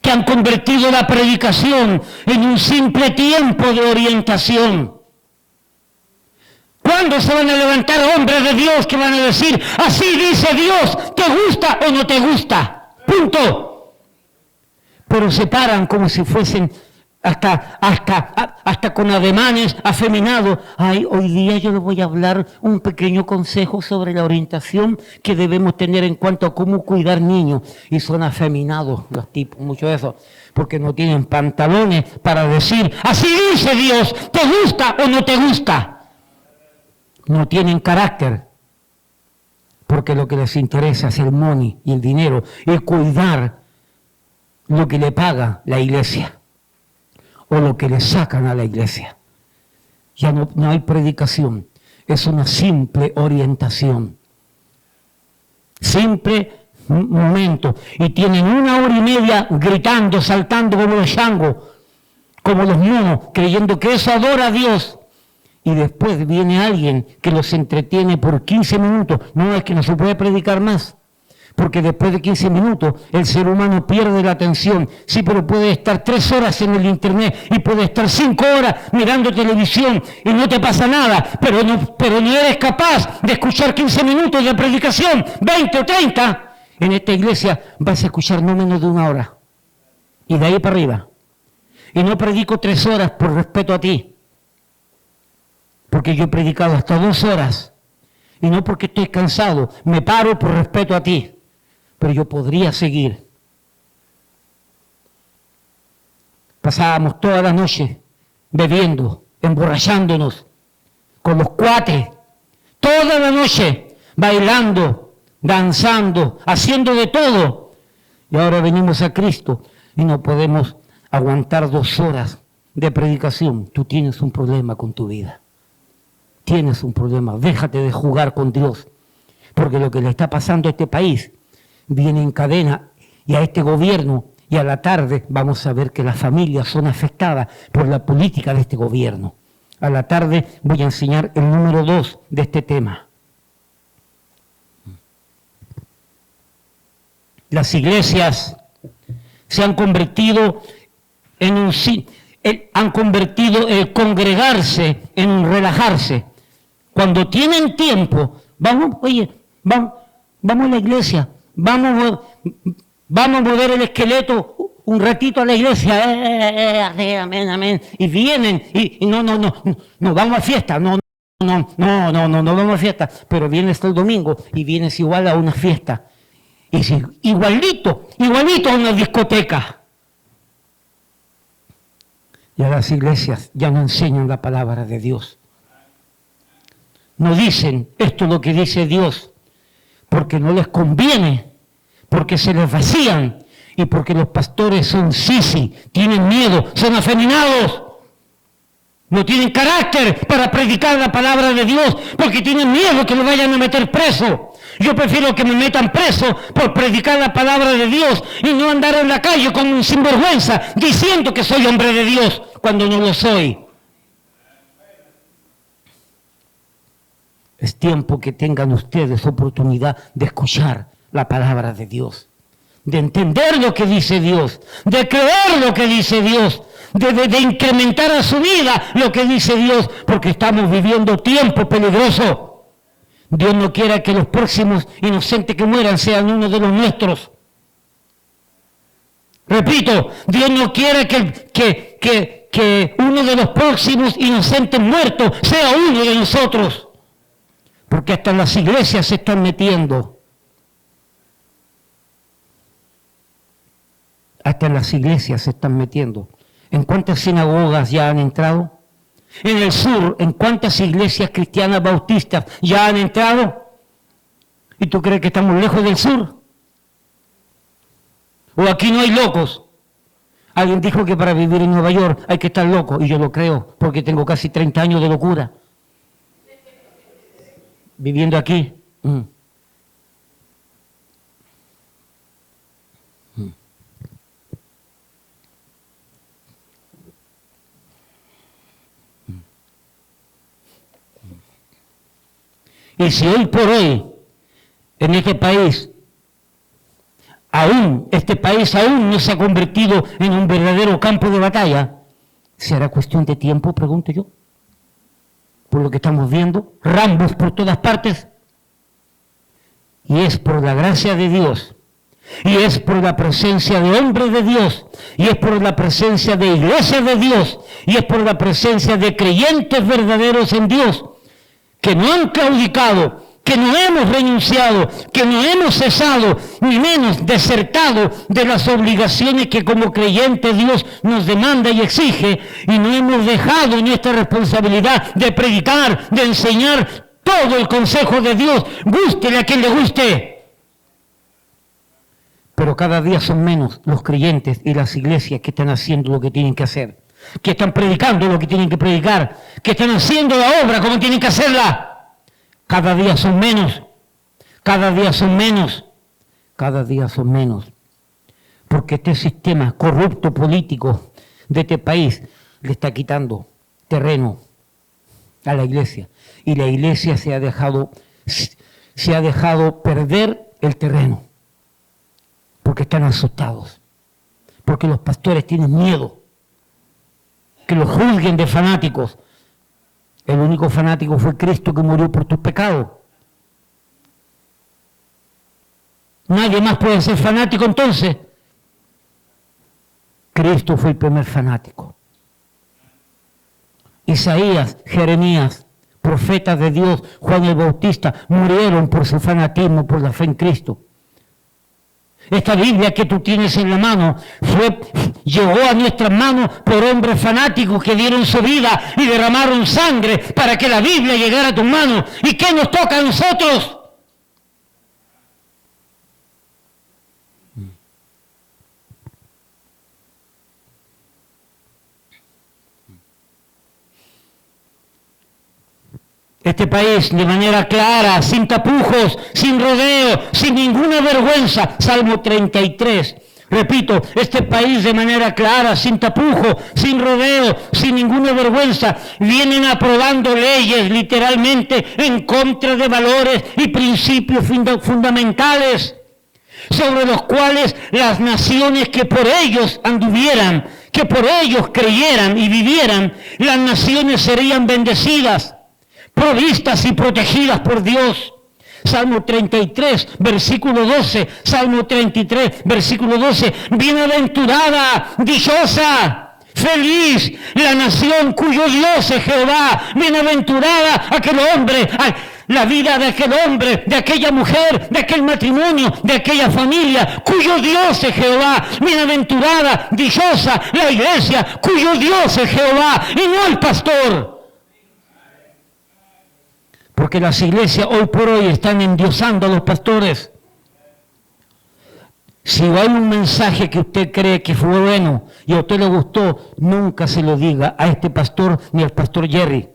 A: que han convertido la predicación en un simple tiempo de orientación. ¿Cuándo se van a levantar hombres de Dios que van a decir, así dice Dios, ¿te gusta o no te gusta? Punto. Pero se paran como si fuesen hasta con ademanes afeminados. Ay, hoy día yo les voy a hablar un pequeño consejo sobre la orientación que debemos tener en cuanto a cómo cuidar niños. Y son afeminados los tipos, mucho de eso, porque no tienen pantalones para decir, así dice Dios, ¿te gusta o no te gusta? No tienen carácter, porque lo que les interesa es el money y el dinero y cuidar lo que le paga la iglesia o lo que le sacan a la iglesia. Ya no hay predicación, es una simple orientación. Simple momento. Y tienen 1 hora y media gritando, saltando como los changos, como los monos, creyendo que eso adora a Dios. Y después viene alguien que los entretiene por 15 minutos. No, es que no se puede predicar más. Porque después de 15 minutos el ser humano pierde la atención. Sí, pero puede estar 3 horas en el internet y puede estar 5 horas mirando televisión y no te pasa nada, pero no eres capaz de escuchar 15 minutos de predicación, 20 o 30. En esta iglesia vas a escuchar no menos de 1 hora. Y de ahí para arriba. Y no predico 3 horas por respeto a ti. Porque yo he predicado hasta 2 horas. Y no porque estoy cansado, me paro por respeto a ti. Pero yo podría seguir. Pasábamos toda la noche bebiendo, emborrachándonos con los cuates, toda la noche bailando, danzando, haciendo de todo. Y ahora venimos a Cristo y no podemos aguantar 2 horas de predicación. Tú tienes un problema con tu vida. Tienes un problema. Déjate de jugar con Dios. Porque lo que le está pasando a este país viene en cadena, y a este gobierno, y a la tarde vamos a ver que las familias son afectadas por la política de este gobierno. A la tarde voy a enseñar el número 2 de este tema. Las iglesias se han convertido han convertido el congregarse en un relajarse. Cuando tienen tiempo, vamos a la iglesia. vamos a mover el esqueleto un ratito a la iglesia, amén, amén, y vienen, y no, vamos a fiesta, no vamos a fiesta, pero vienes el domingo y vienes igual a una fiesta, y igualito a una discoteca. Ya las iglesias ya no enseñan la palabra de Dios. No dicen esto es lo que dice Dios, porque no les conviene, porque se les vacían y porque los pastores son sisi, tienen miedo, son afeminados, no tienen carácter para predicar la palabra de Dios, porque tienen miedo que lo vayan a meter preso. Yo prefiero que me metan preso por predicar la palabra de Dios y no andar en la calle como un sinvergüenza diciendo que soy hombre de Dios cuando no lo soy. Es tiempo que tengan ustedes oportunidad de escuchar la palabra de Dios, de entender lo que dice Dios, de creer lo que dice Dios, de incrementar a su vida lo que dice Dios, porque estamos viviendo tiempo peligroso. Dios no quiera que los próximos inocentes que mueran sean uno de los nuestros. Repito, Dios no quiera que uno de los próximos inocentes muertos sea uno de nosotros. Porque hasta en las iglesias se están metiendo. Hasta en las iglesias se están metiendo. ¿En cuántas sinagogas ya han entrado? En el sur, ¿en cuántas iglesias cristianas bautistas ya han entrado? ¿Y tú crees que estamos lejos del sur? ¿O aquí no hay locos? Alguien dijo que para vivir en Nueva York hay que estar loco, y yo lo creo, porque tengo casi 30 años de locura viviendo aquí. Y si hoy por hoy, en este país aún no se ha convertido en un verdadero campo de batalla, ¿será cuestión de tiempo, pregunto yo? Por lo que estamos viendo, rambos por todas partes. Y es por la gracia de Dios, y es por la presencia de hombres de Dios, y es por la presencia de iglesias de Dios, y es por la presencia de creyentes verdaderos en Dios, que no han claudicado, que no hemos renunciado, que no hemos cesado, ni menos desertado de las obligaciones que como creyentes Dios nos demanda y exige, y no hemos dejado nuestra responsabilidad de predicar, de enseñar todo el consejo de Dios, gústele a quien le guste. Pero cada día son menos los creyentes y las iglesias que están haciendo lo que tienen que hacer, que están predicando lo que tienen que predicar, que están haciendo la obra como tienen que hacerla. Cada día son menos, cada día son menos, cada día son menos. Porque este sistema corrupto político de este país le está quitando terreno a la iglesia. Y la iglesia se ha dejado perder el terreno. Porque están asustados. Porque los pastores tienen miedo que los juzguen de fanáticos. El único fanático fue Cristo, que murió por tus pecados. Nadie más puede ser fanático entonces. Cristo fue el primer fanático. Isaías, Jeremías, profetas de Dios, Juan el Bautista, murieron por su fanatismo, por la fe en Cristo. Esta Biblia que tú tienes en la mano llegó a nuestras manos por hombres fanáticos que dieron su vida y derramaron sangre para que la Biblia llegara a tus manos. ¿Y qué nos toca a nosotros? Este país de manera clara, sin tapujos, sin rodeo, sin ninguna vergüenza. Salmo 33. Repito, este país de manera clara, sin tapujo, sin rodeo, sin ninguna vergüenza, vienen aprobando leyes literalmente en contra de valores y principios fundamentales, sobre los cuales las naciones que por ellos anduvieran, que por ellos creyeran y vivieran, las naciones serían bendecidas, provistas y protegidas por Dios. Salmo 33, versículo 12. Salmo 33, versículo 12. Bienaventurada, dichosa, feliz la nación cuyo Dios es Jehová. Bienaventurada aquel hombre, la vida de aquel hombre, de aquella mujer, de aquel matrimonio, de aquella familia cuyo Dios es Jehová. Bienaventurada, dichosa la iglesia cuyo Dios es Jehová y no el pastor. Porque las iglesias hoy por hoy están endiosando a los pastores. Si hay un mensaje que usted cree que fue bueno y a usted le gustó, nunca se lo diga a este pastor ni al pastor Jerry.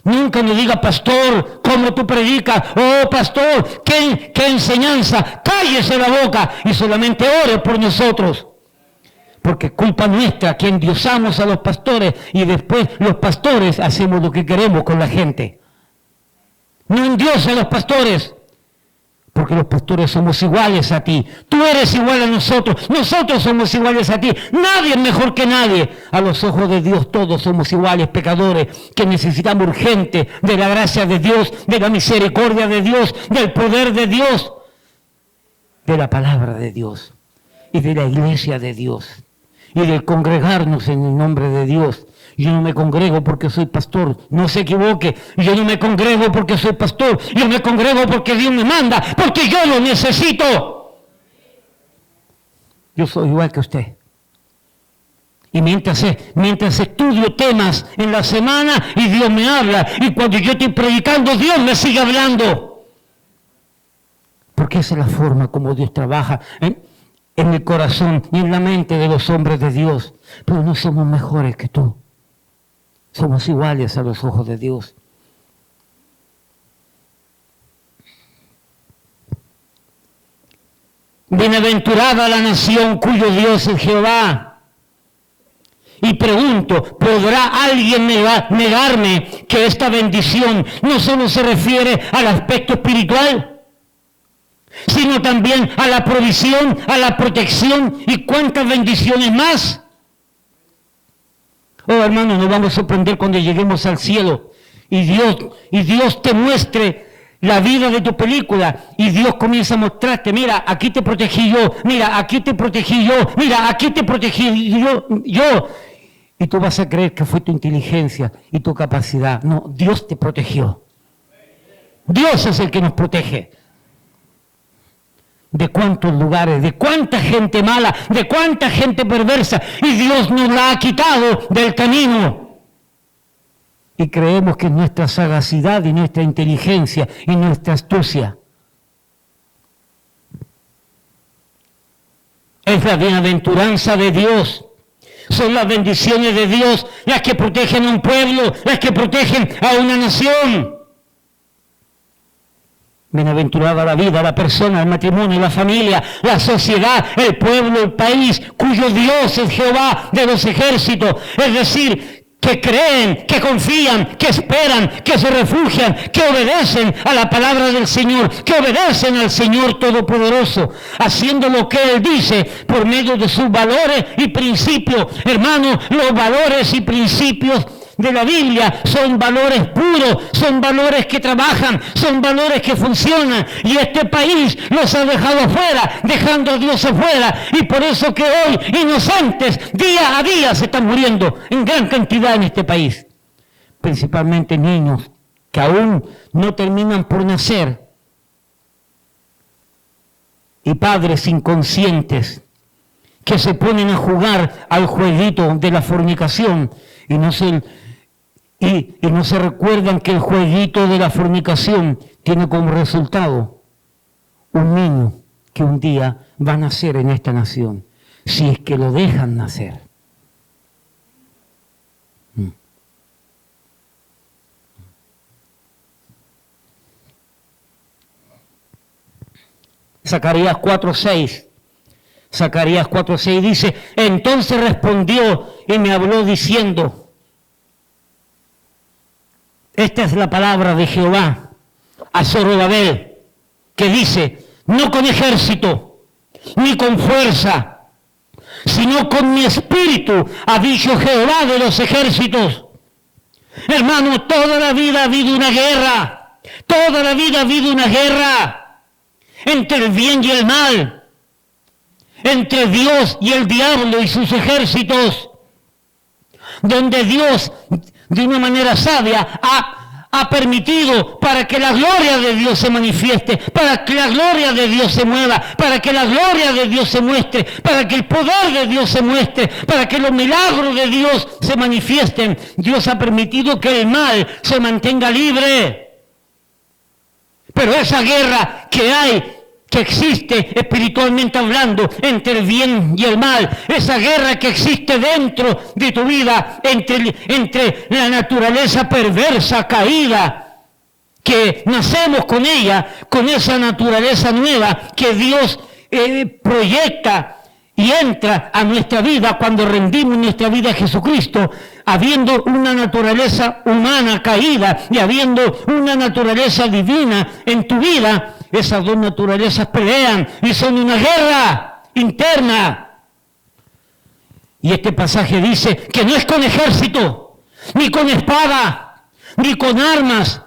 A: Nunca me diga, pastor, ¿cómo tú predicas? Oh, pastor, ¿qué enseñanza? Cállese la boca y solamente ore por nosotros. Porque es culpa nuestra que endiosamos a los pastores y después los pastores hacemos lo que queremos con la gente. No endiose a los pastores, porque los pastores somos iguales a ti. Tú eres igual a nosotros, nosotros somos iguales a ti. Nadie es mejor que nadie. A los ojos de Dios todos somos iguales, pecadores, que necesitamos urgente de la gracia de Dios, de la misericordia de Dios, del poder de Dios, de la palabra de Dios y de la iglesia de Dios y de congregarnos en el nombre de Dios. Yo no me congrego porque soy pastor, no se equivoque. Yo no me congrego porque soy pastor, yo me congrego porque Dios me manda, porque yo lo necesito. Yo soy igual que usted. Y mientras estudio temas en la semana y Dios me habla, y cuando yo estoy predicando, Dios me sigue hablando. Porque esa es la forma como Dios trabaja en el corazón y en la mente de los hombres de Dios. Pero no somos mejores que tú. Somos iguales a los ojos de Dios. Bienaventurada la nación cuyo Dios es Jehová. Y pregunto, ¿podrá alguien negarme que esta bendición no solo se refiere al aspecto espiritual, sino también a la provisión, a la protección y cuántas bendiciones más? Oh, hermano, nos vamos a sorprender cuando lleguemos al cielo y Dios te muestre la vida de tu película y Dios comienza a mostrarte, mira, aquí te protegí yo, mira, aquí te protegí yo, mira, aquí te protegí yo. Y tú vas a creer que fue tu inteligencia y tu capacidad. No, Dios te protegió. Dios es el que nos protege. De cuántos lugares, de cuánta gente mala, de cuánta gente perversa, y Dios nos la ha quitado del camino. Y creemos que es nuestra sagacidad y nuestra inteligencia y nuestra astucia. Es la bienaventuranza de Dios. Son las bendiciones de Dios las que protegen a un pueblo, las que protegen a una nación. Bienaventurada la vida, la persona, el matrimonio, la familia, la sociedad, el pueblo, el país, cuyo Dios es Jehová de los ejércitos. Es decir, que creen, que confían, que esperan, que se refugian, que obedecen a la palabra del Señor, que obedecen al Señor Todopoderoso, haciendo lo que Él dice por medio de sus valores y principios. Hermanos, los valores y principios de la Biblia son valores puros, son valores que trabajan, son valores que funcionan, y este país los ha dejado afuera, dejando a Dios afuera, y por eso que hoy inocentes día a día se están muriendo en gran cantidad en este país, principalmente niños que aún no terminan por nacer y padres inconscientes que se ponen a jugar al jueguito de la fornicación y no se recuerdan que el jueguito de la fornicación tiene como resultado un niño que un día va a nacer en esta nación, si es que lo dejan nacer. Zacarías 4:6. Zacarías 4:6 dice, entonces respondió y me habló diciendo, esta es la palabra de Jehová a Zorobabel, que dice, no con ejército, ni con fuerza, sino con mi espíritu, ha dicho Jehová de los ejércitos. Hermano, toda la vida ha habido una guerra. Toda la vida ha habido una guerra entre el bien y el mal, entre Dios y el diablo y sus ejércitos, donde Dios, de una manera sabia, ha permitido para que la gloria de Dios se manifieste, para que la gloria de Dios se mueva, para que la gloria de Dios se muestre, para que el poder de Dios se muestre, para que los milagros de Dios se manifiesten. Dios ha permitido que el mal se mantenga libre. Pero esa guerra que existe espiritualmente hablando entre el bien y el mal, esa guerra que existe dentro de tu vida entre la naturaleza perversa, caída, que nacemos con ella, con esa naturaleza nueva que Dios proyecta y entra a nuestra vida cuando rendimos nuestra vida a Jesucristo, habiendo una naturaleza humana caída y habiendo una naturaleza divina en tu vida. Esas dos naturalezas pelean y son una guerra interna. Y este pasaje dice que no es con ejército, ni con espada, ni con armas,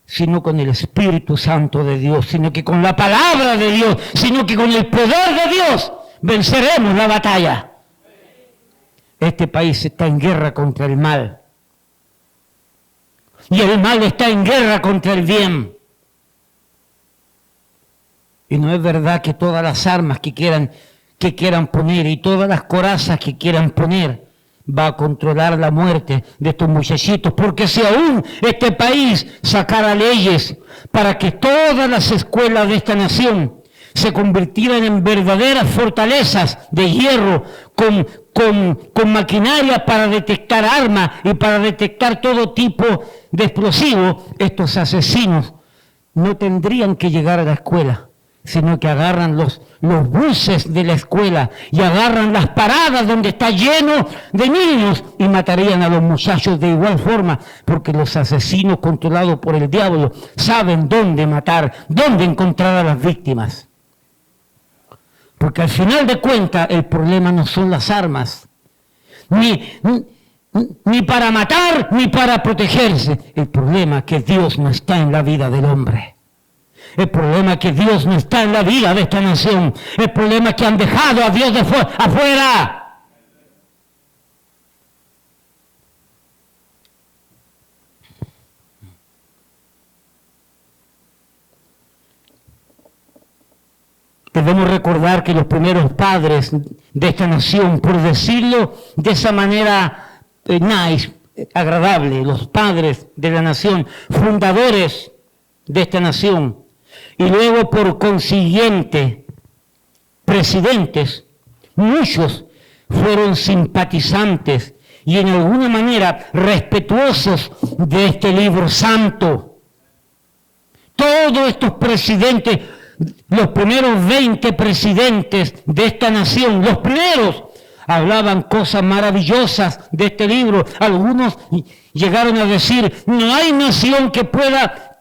A: sino con el Espíritu Santo de Dios, sino que con la palabra de Dios, sino que con el poder de Dios venceremos la batalla. Este país está en guerra contra el mal. Y el mal está en guerra contra el bien. Y no es verdad que todas las armas que quieran poner y todas las corazas que quieran poner va a controlar la muerte de estos muchachitos, porque si aún este país sacara leyes para que todas las escuelas de esta nación se convirtieran en verdaderas fortalezas de hierro con maquinaria para detectar armas y para detectar todo tipo de explosivos, estos asesinos no tendrían que llegar a la escuela, sino que agarran los buses de la escuela y agarran las paradas donde está lleno de niños y matarían a los muchachos de igual forma, porque los asesinos controlados por el diablo saben dónde matar, dónde encontrar a las víctimas. Porque al final de cuentas el problema no son las armas, ni para matar ni para protegerse. El problema es que Dios no está en la vida del hombre. El problema es que Dios no está en la vida de esta nación. El problema es que han dejado a Dios afuera. Debemos recordar que los primeros padres de esta nación, por decirlo de esa manera nice, agradable, los padres de la nación, fundadores de esta nación, y luego por consiguiente presidentes, muchos fueron simpatizantes y en alguna manera respetuosos de este libro santo. Todos estos presidentes, los primeros 20 presidentes de esta nación, los primeros, hablaban cosas maravillosas de este libro. Algunos llegaron a decir, no hay nación que pueda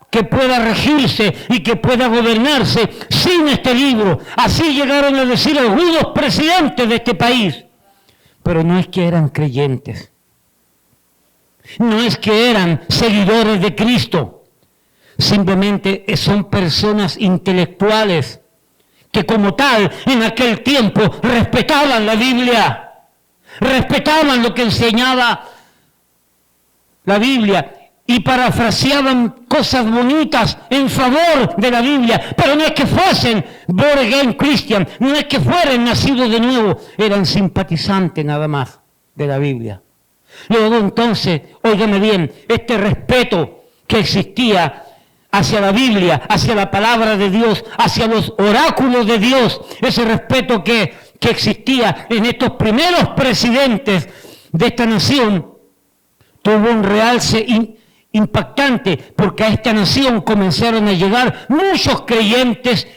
A: regirse y que pueda gobernarse sin este libro. Así llegaron a decir algunos presidentes de este país. Pero no es que eran creyentes, no es que eran seguidores de Cristo. Simplemente son personas intelectuales que como tal en aquel tiempo respetaban la Biblia, respetaban lo que enseñaba la Biblia y parafraseaban cosas bonitas en favor de la Biblia, pero no es que fuesen born again Christian, no es que fueran nacidos de nuevo, eran simpatizantes nada más de la Biblia. Luego entonces, óigame bien, este respeto que existía hacia la Biblia, hacia la palabra de Dios, hacia los oráculos de Dios, ese respeto que existía en estos primeros presidentes de esta nación, tuvo un realce impactante, porque a esta nación comenzaron a llegar muchos creyentes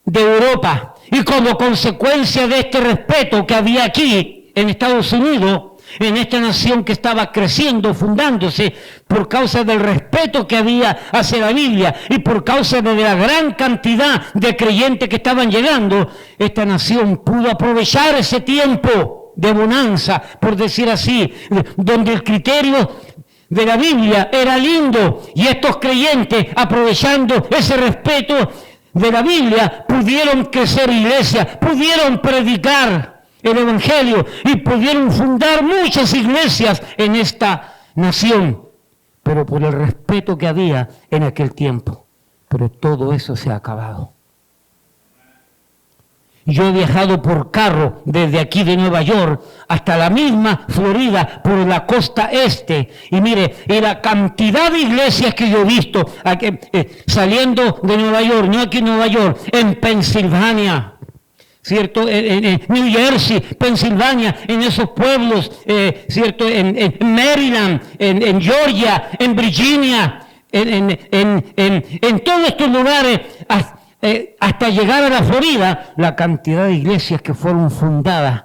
A: de Europa, y como consecuencia de este respeto que había aquí en Estados Unidos, en esta nación que estaba creciendo, fundándose, por causa del respeto que había hacia la Biblia y por causa de la gran cantidad de creyentes que estaban llegando, esta nación pudo aprovechar ese tiempo de bonanza, por decir así, donde el criterio de la Biblia era lindo y estos creyentes, aprovechando ese respeto de la Biblia, pudieron crecer iglesias, pudieron predicar el Evangelio y pudieron fundar muchas iglesias en esta nación, pero por el respeto que había en aquel tiempo. Pero todo eso se ha acabado. Yo he viajado por carro desde aquí de Nueva York hasta la misma Florida, por la costa este. Y mire, y la cantidad de iglesias que yo he visto aquí, saliendo de Nueva York, no aquí en Nueva York, en Pensilvania, ¿cierto? En New Jersey, Pensilvania, en esos pueblos, ¿cierto? En Maryland, en Georgia, en Virginia, en todos estos lugares, hasta llegar a la Florida, la cantidad de iglesias que fueron fundadas.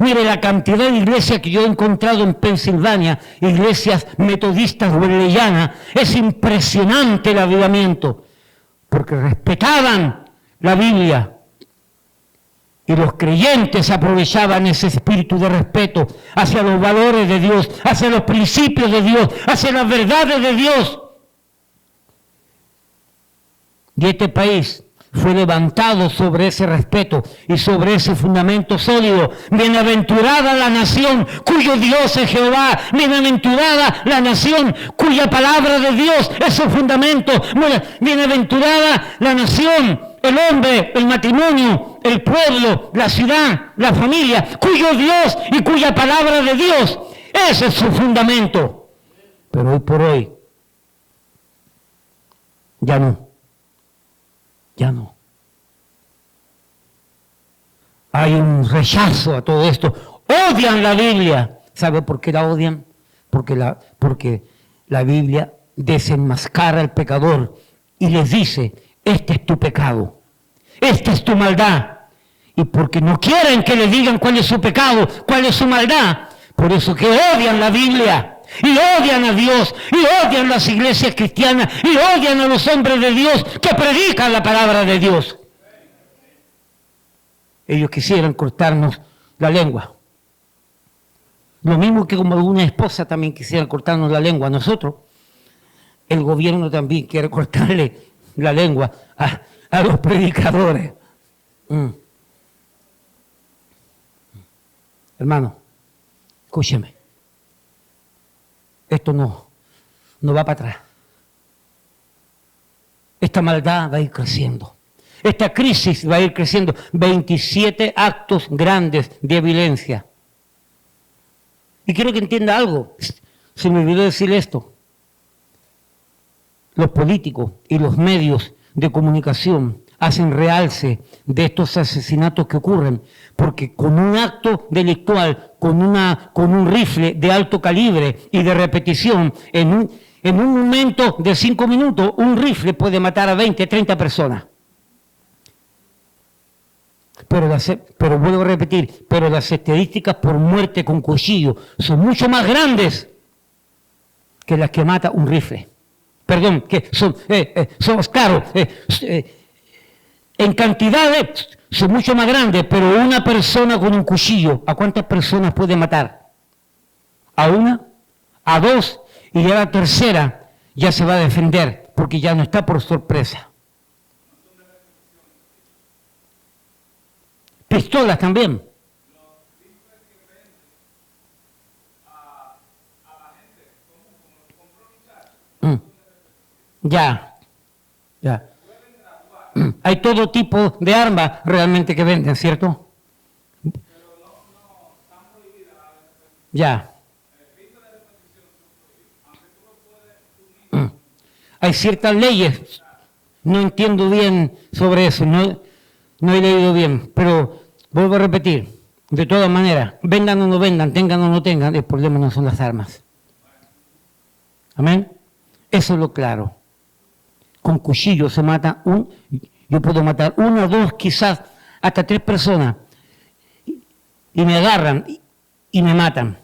A: Mire, la cantidad de iglesias que yo he encontrado en Pensilvania, iglesias metodistas wesleyanas, es impresionante el avivamiento, porque respetaban la Biblia. Y los creyentes aprovechaban ese espíritu de respeto hacia los valores de Dios, hacia los principios de Dios, hacia las verdades de Dios. Y este país fue levantado sobre ese respeto y sobre ese fundamento sólido. Bienaventurada la nación cuyo Dios es Jehová. Bienaventurada la nación cuya palabra de Dios es su fundamento. Bienaventurada la nación, el hombre, el matrimonio, el pueblo, la ciudad, la familia, cuyo Dios y cuya palabra de Dios, ese es su fundamento. Pero hoy por hoy, ya no. Ya no. Hay un rechazo a todo esto. Odian la Biblia. ¿Sabe por qué la odian? Porque la Biblia desenmascara al pecador y les dice, este es tu pecado, esta es tu maldad. Y porque no quieren que le digan cuál es su pecado, cuál es su maldad, por eso que odian la Biblia. Y odian a Dios, y odian las iglesias cristianas, y odian a los hombres de Dios que predican la palabra de Dios. Ellos quisieran cortarnos la lengua. Lo mismo que como una esposa también quisiera cortarnos la lengua a nosotros, el gobierno también quiere cortarle la lengua a los predicadores. Hermano, escúcheme. Esto no va para atrás. Esta maldad va a ir creciendo. Esta crisis va a ir creciendo. 27 actos grandes de violencia. Y quiero que entienda algo. Se me olvidó decir esto. Los políticos y los medios de comunicación hacen realce de estos asesinatos que ocurren, porque con un acto delictual, con un rifle de alto calibre y de repetición, en un momento de 5 minutos, un rifle puede matar a 20, 30 personas. Pero vuelvo a repetir, pero las estadísticas por muerte con cuchillo son mucho más grandes que las que mata un rifle. Perdón, que son claro, en cantidades son mucho más grandes, pero una persona con un cuchillo, ¿a cuántas personas puede matar? ¿A una? ¿A dos? Y ya la tercera ya se va a defender, porque ya no está por sorpresa. Pistolas también. Ya. Hay todo tipo de armas realmente que venden, ¿cierto? Ya. Hay ciertas leyes, no entiendo bien sobre eso, no he leído bien, pero vuelvo a repetir, de todas maneras, vendan o no vendan, tengan o no tengan, el problema no son las armas. Amén. Eso es lo claro. Con cuchillo se mata yo puedo matar 1, 2, quizás hasta 3 personas y me agarran y me matan.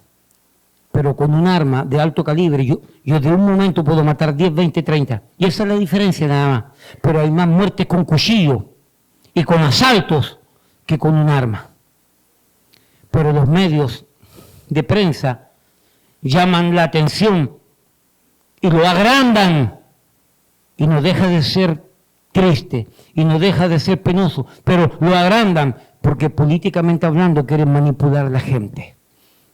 A: Pero con un arma de alto calibre, yo de un momento puedo matar 10, 20, 30. Y esa es la diferencia nada más. Pero hay más muertes con cuchillo y con asaltos que con un arma. Pero los medios de prensa llaman la atención y lo agrandan y no deja de ser triste y no deja de ser penoso, pero lo agrandan porque políticamente hablando quieren manipular a la gente,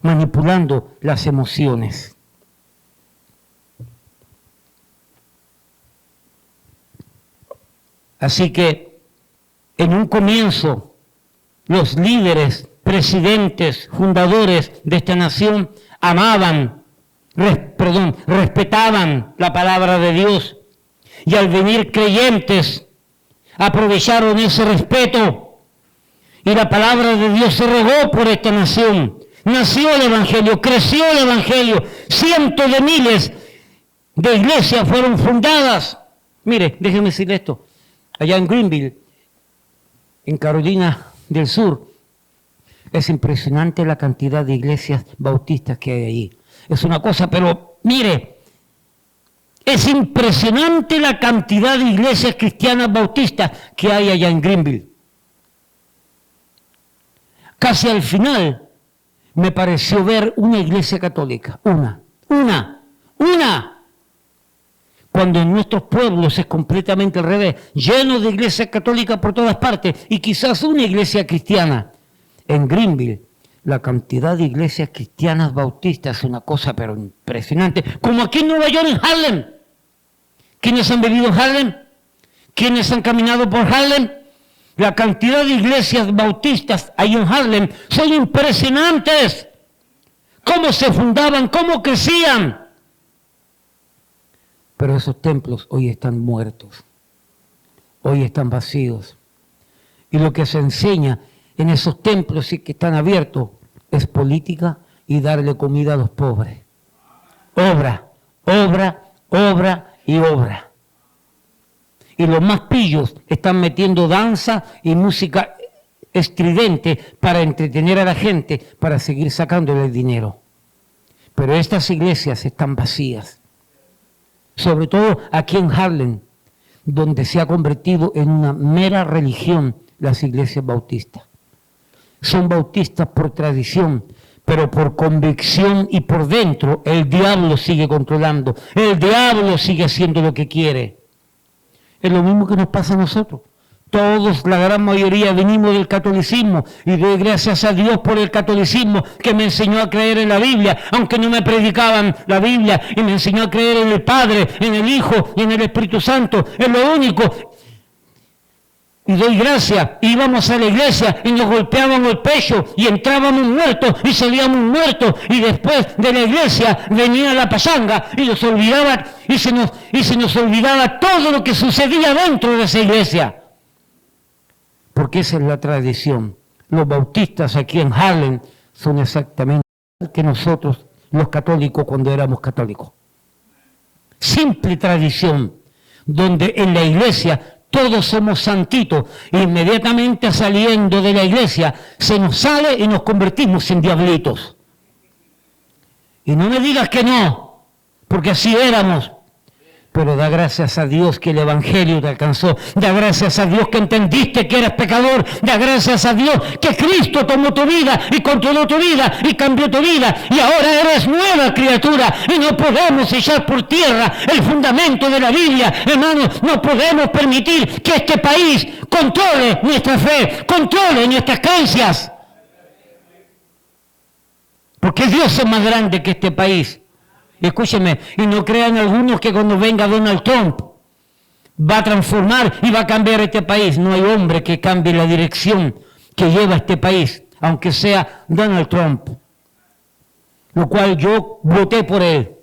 A: manipulando las emociones. Así que en un comienzo los líderes, presidentes, fundadores de esta nación amaban, respetaban la palabra de Dios, y al venir creyentes aprovecharon ese respeto y la palabra de Dios se regó por esta nación. Nació el Evangelio, creció el Evangelio, cientos de miles de iglesias fueron fundadas. Mire, déjenme decirle esto, allá en Greenville, en Carolina del Sur, es impresionante la cantidad de iglesias bautistas que hay allí. Es una cosa, pero mire, es impresionante la cantidad de iglesias cristianas bautistas que hay allá en Greenville. Casi al final me pareció ver una iglesia católica, una. Cuando en nuestros pueblos es completamente al revés, lleno de iglesias católicas por todas partes y quizás una iglesia cristiana. En Greenville, la cantidad de iglesias cristianas bautistas es una cosa pero impresionante. Como aquí en Nueva York, en Harlem. ¿Quiénes han vivido en Harlem? ¿Quiénes han caminado por Harlem? La cantidad de iglesias bautistas ahí en Harlem son impresionantes. Cómo se fundaban, cómo crecían. Pero esos templos hoy están muertos. Hoy están vacíos. Y lo que se enseña en esos templos que están abiertos es política y darle comida a los pobres. Obra y obra. Y los más pillos están metiendo danza y música estridente para entretener a la gente, para seguir sacándole el dinero. Pero estas iglesias están vacías. Sobre todo aquí en Harlem, donde se ha convertido en una mera religión las iglesias bautistas. Son bautistas por tradición, pero por convicción y por dentro el diablo sigue controlando, el diablo sigue haciendo lo que quiere. Es lo mismo que nos pasa a nosotros. Todos, la gran mayoría, venimos del catolicismo y doy gracias a Dios por el catolicismo que me enseñó a creer en la Biblia, aunque no me predicaban la Biblia, y me enseñó a creer en el Padre, en el Hijo y en el Espíritu Santo. Es lo único. Y doy gracias, íbamos a la iglesia y nos golpeábamos el pecho y entrábamos muertos y salíamos muertos, y después de la iglesia venía la pachanga y nos olvidaba, y se nos olvidaba todo lo que sucedía dentro de esa iglesia. Porque esa es la tradición. Los bautistas aquí en Harlem son exactamente igual que nosotros, los católicos, cuando éramos católicos. Simple tradición, donde en la iglesia todos somos santitos, e inmediatamente saliendo de la iglesia se nos sale y nos convertimos en diablitos. Y no me digas que no, porque así éramos. Pero da gracias a Dios que el Evangelio te alcanzó. Da gracias a Dios que entendiste que eres pecador. Da gracias a Dios que Cristo tomó tu vida y controló tu vida y cambió tu vida. Y ahora eres nueva criatura. Y no podemos echar por tierra el fundamento de la Biblia. Hermanos, no podemos permitir que este país controle nuestra fe, controle nuestras creencias. Porque Dios es más grande que este país. Escúchenme, y no crean algunos que cuando venga Donald Trump va a transformar y va a cambiar este país. No hay hombre que cambie la dirección que lleva este país, aunque sea Donald Trump, lo cual yo voté por él.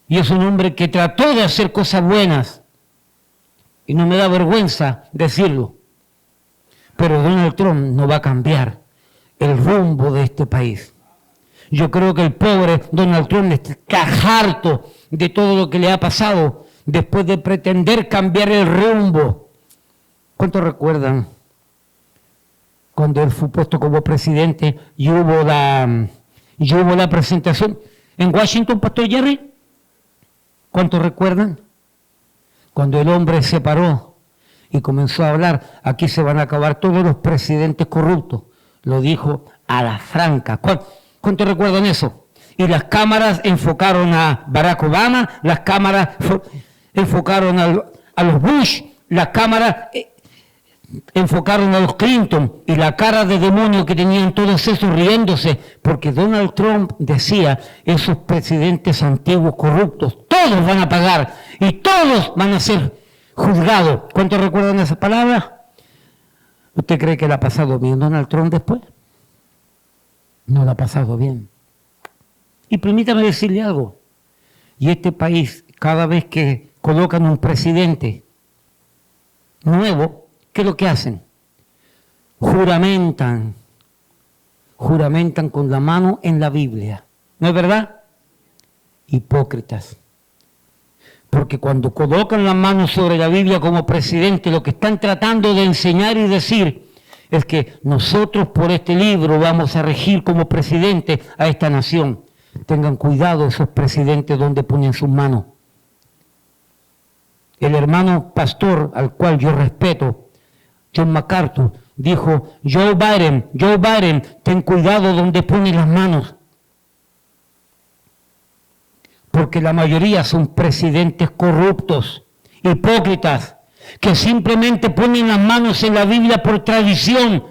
A: Y es un hombre que trató de hacer cosas buenas, y no me da vergüenza decirlo. Pero Donald Trump no va a cambiar el rumbo de este país. Yo creo que el pobre Donald Trump está harto de todo lo que le ha pasado después de pretender cambiar el rumbo. ¿Cuántos recuerdan cuando él fue puesto como presidente y hubo la presentación en Washington, Pastor Jerry? ¿Cuántos recuerdan? Cuando el hombre se paró y comenzó a hablar, aquí se van a acabar todos los presidentes corruptos. Lo dijo a la franca. ¿Cuántos recuerdan eso? y las cámaras enfocaron a Barack Obama, las cámaras enfocaron a los Bush, las cámaras enfocaron a los Clinton, y la cara de demonio que tenían todos esos riéndose, porque Donald Trump decía, esos presidentes antiguos corruptos, todos van a pagar y todos van a ser juzgados. ¿Cuántos recuerdan esa palabra? ¿Usted cree que la ha pasado bien Donald Trump después? No la ha pasado bien. Y permítame decirle algo, y este país, cada vez que colocan un presidente nuevo, ¿qué es lo que hacen? Juramentan con la mano en la Biblia. ¿No es verdad? Hipócritas. Porque cuando colocan la mano sobre la Biblia como presidente, lo que están tratando de enseñar y decir es que nosotros por este libro vamos a regir como presidente a esta nación. Tengan cuidado esos presidentes donde ponen sus manos. El hermano pastor al cual yo respeto, John MacArthur, dijo, Joe Biden, ten cuidado donde pones las manos. Porque la mayoría son presidentes corruptos, hipócritas, que simplemente ponen las manos en la Biblia por tradición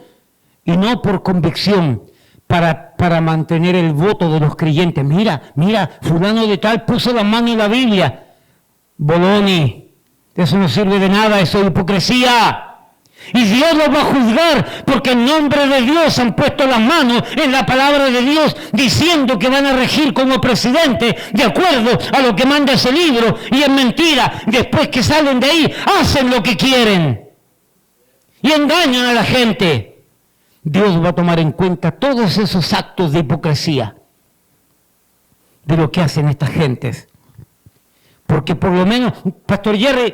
A: y no por convicción, para mantener el voto de los creyentes. Mira, fulano de tal puso las manos en la Biblia. Boloni, eso no sirve de nada, eso es hipocresía. Y Dios los va a juzgar porque en nombre de Dios han puesto las manos en la palabra de Dios diciendo que van a regir como presidente de acuerdo a lo que manda ese libro, y es mentira. Después que salen de ahí hacen lo que quieren y engañan a la gente. Dios va a tomar en cuenta todos esos actos de hipocresía de lo que hacen estas gentes. Porque por lo menos, Pastor Jerry,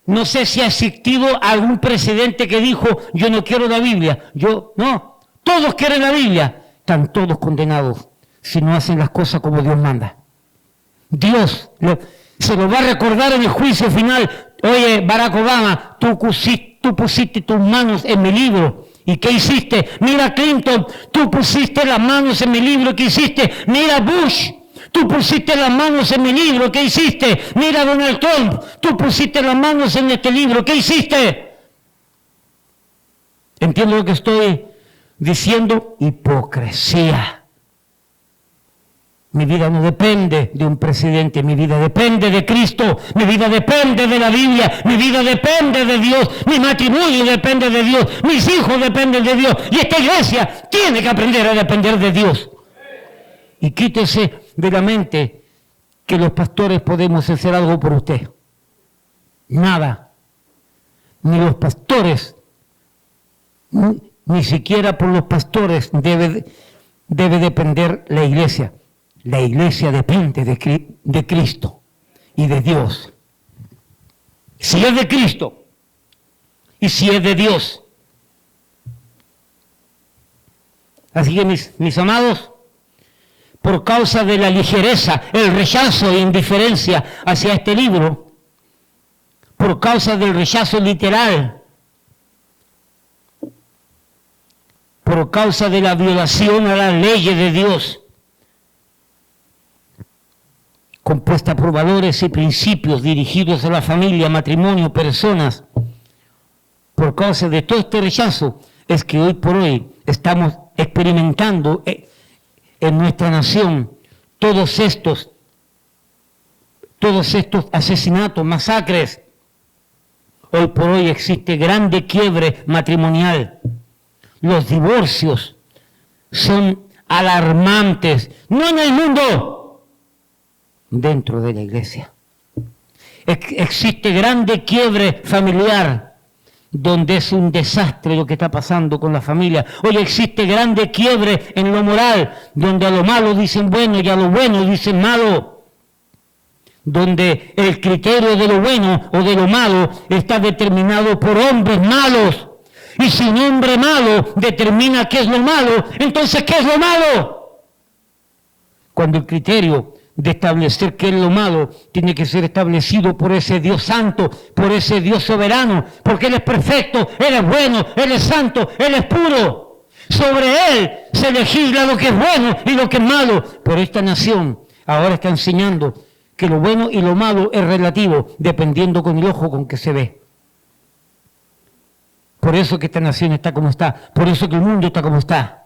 A: no sé si ha existido algún presidente que dijo, yo no quiero la Biblia. No, todos quieren la Biblia. Están todos condenados si no hacen las cosas como Dios manda. Dios se lo va a recordar en el juicio final. Oye, Barack Obama, tú pusiste tus manos en mi libro. ¿Y qué hiciste? Mira, Clinton, tú pusiste las manos en mi libro. ¿Qué hiciste? Mira, Bush, tú pusiste las manos en mi libro. ¿Qué hiciste? Mira, Donald Trump, tú pusiste las manos en este libro. ¿Qué hiciste? ¿Entiendo lo que estoy diciendo? Hipocresía. Mi vida no depende de un presidente, mi vida depende de Cristo, mi vida depende de la Biblia, mi vida depende de Dios, mi matrimonio depende de Dios, mis hijos dependen de Dios, y esta iglesia tiene que aprender a depender de Dios. Y quítese de la mente que los pastores podemos hacer algo por usted. Nada. Ni los pastores, ni siquiera por los pastores debe depender la iglesia. La iglesia depende de Cristo y de Dios. Si es de Cristo y si es de Dios. Así que mis amados, por causa de la ligereza, el rechazo e indiferencia hacia este libro, por causa del rechazo literal, por causa de la violación a las leyes de Dios, compuesta por valores y principios dirigidos a la familia, matrimonio, personas. Por causa de todo este rechazo es que hoy por hoy estamos experimentando en nuestra nación todos estos asesinatos, masacres. Hoy por hoy existe grande quiebre matrimonial. Los divorcios son alarmantes, no en el mundo, dentro de la iglesia. Existe grande quiebre familiar, donde es un desastre lo que está pasando con la familia. Hoy existe grande quiebre en lo moral, donde a lo malo dicen bueno y a lo bueno dicen malo. Donde el criterio de lo bueno o de lo malo está determinado por hombres malos. Y si un hombre malo determina qué es lo malo, entonces ¿qué es lo malo? Cuando el criterio de establecer qué es lo malo tiene que ser establecido por ese Dios santo, por ese Dios soberano, porque Él es perfecto, Él es bueno, Él es santo, Él es puro. Sobre Él se se legisla lo que es bueno y lo que es malo. Pero esta nación ahora está enseñando que lo bueno y lo malo es relativo, dependiendo con el ojo con que se ve. Por eso que esta nación está como está, por eso que el mundo está como está.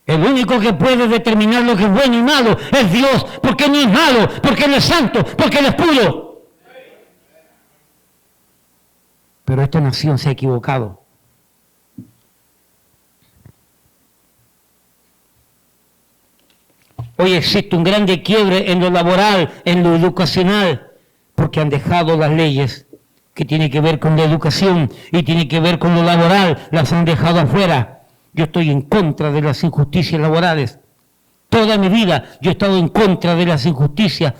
A: El único que puede determinar lo que es bueno y malo es Dios, porque no es malo, porque Él es santo, porque Él es puro. Pero esta nación se ha equivocado. Hoy existe un grande quiebre en lo laboral, en lo educacional, porque han dejado las leyes que tienen que ver con la educación y tienen que ver con lo laboral, las han dejado afuera. Yo estoy en contra de las injusticias laborales. Toda mi vida yo he estado en contra de las injusticias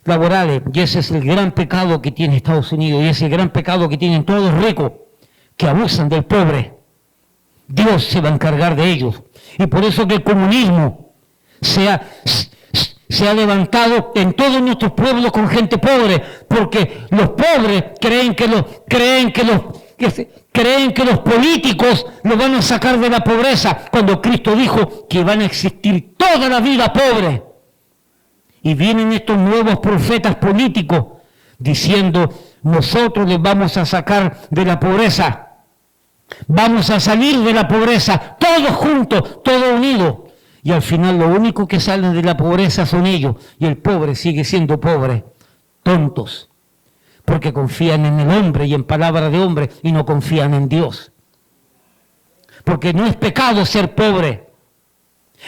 A: laborales. Y ese es el gran pecado que tiene Estados Unidos y ese es el gran pecado que tienen todos los ricos que abusan del pobre. Dios se va a encargar de ellos. Y por eso que el comunismo se ha levantado en todos nuestros pueblos con gente pobre, porque los pobres creen que los políticos los van a sacar de la pobreza, cuando Cristo dijo que van a existir toda la vida pobres. Y vienen estos nuevos profetas políticos diciendo, nosotros les vamos a sacar de la pobreza, vamos a salir de la pobreza, todos juntos, todos unidos. Y al final lo único que salen de la pobreza son ellos, y el pobre sigue siendo pobre. Tontos, porque confían en el hombre y en palabra de hombre y no confían en Dios. Porque no es pecado ser pobre.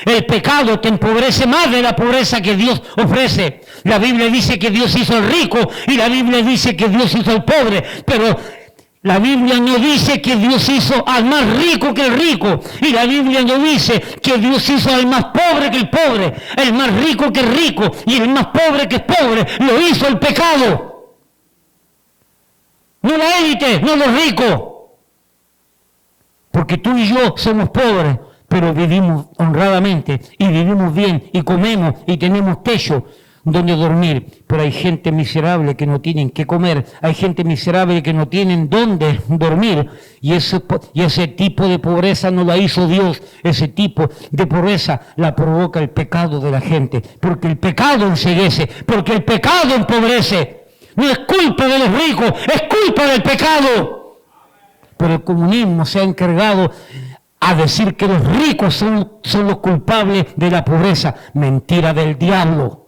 A: El pecado te empobrece más de la pobreza que Dios ofrece. La Biblia dice que Dios hizo al rico y la Biblia dice que Dios hizo al pobre, pero la Biblia no dice que Dios hizo al más rico que el rico. Y la Biblia no dice que Dios hizo al más pobre que el pobre. El más rico que el rico y el más pobre que es pobre. Lo hizo el pecado. No la élite, no los ricos. Porque tú y yo somos pobres, pero vivimos honradamente y vivimos bien y comemos y tenemos techo donde dormir. Pero hay gente miserable que no tienen qué comer, hay gente miserable que no tienen dónde dormir, y ese tipo de pobreza no la hizo Dios. Ese tipo de pobreza la provoca el pecado de la gente, porque el pecado enceguece, porque el pecado empobrece. No es culpa de los ricos, es culpa del pecado. Pero el comunismo se ha encargado a decir que los ricos son los culpables de la pobreza. Mentira del diablo.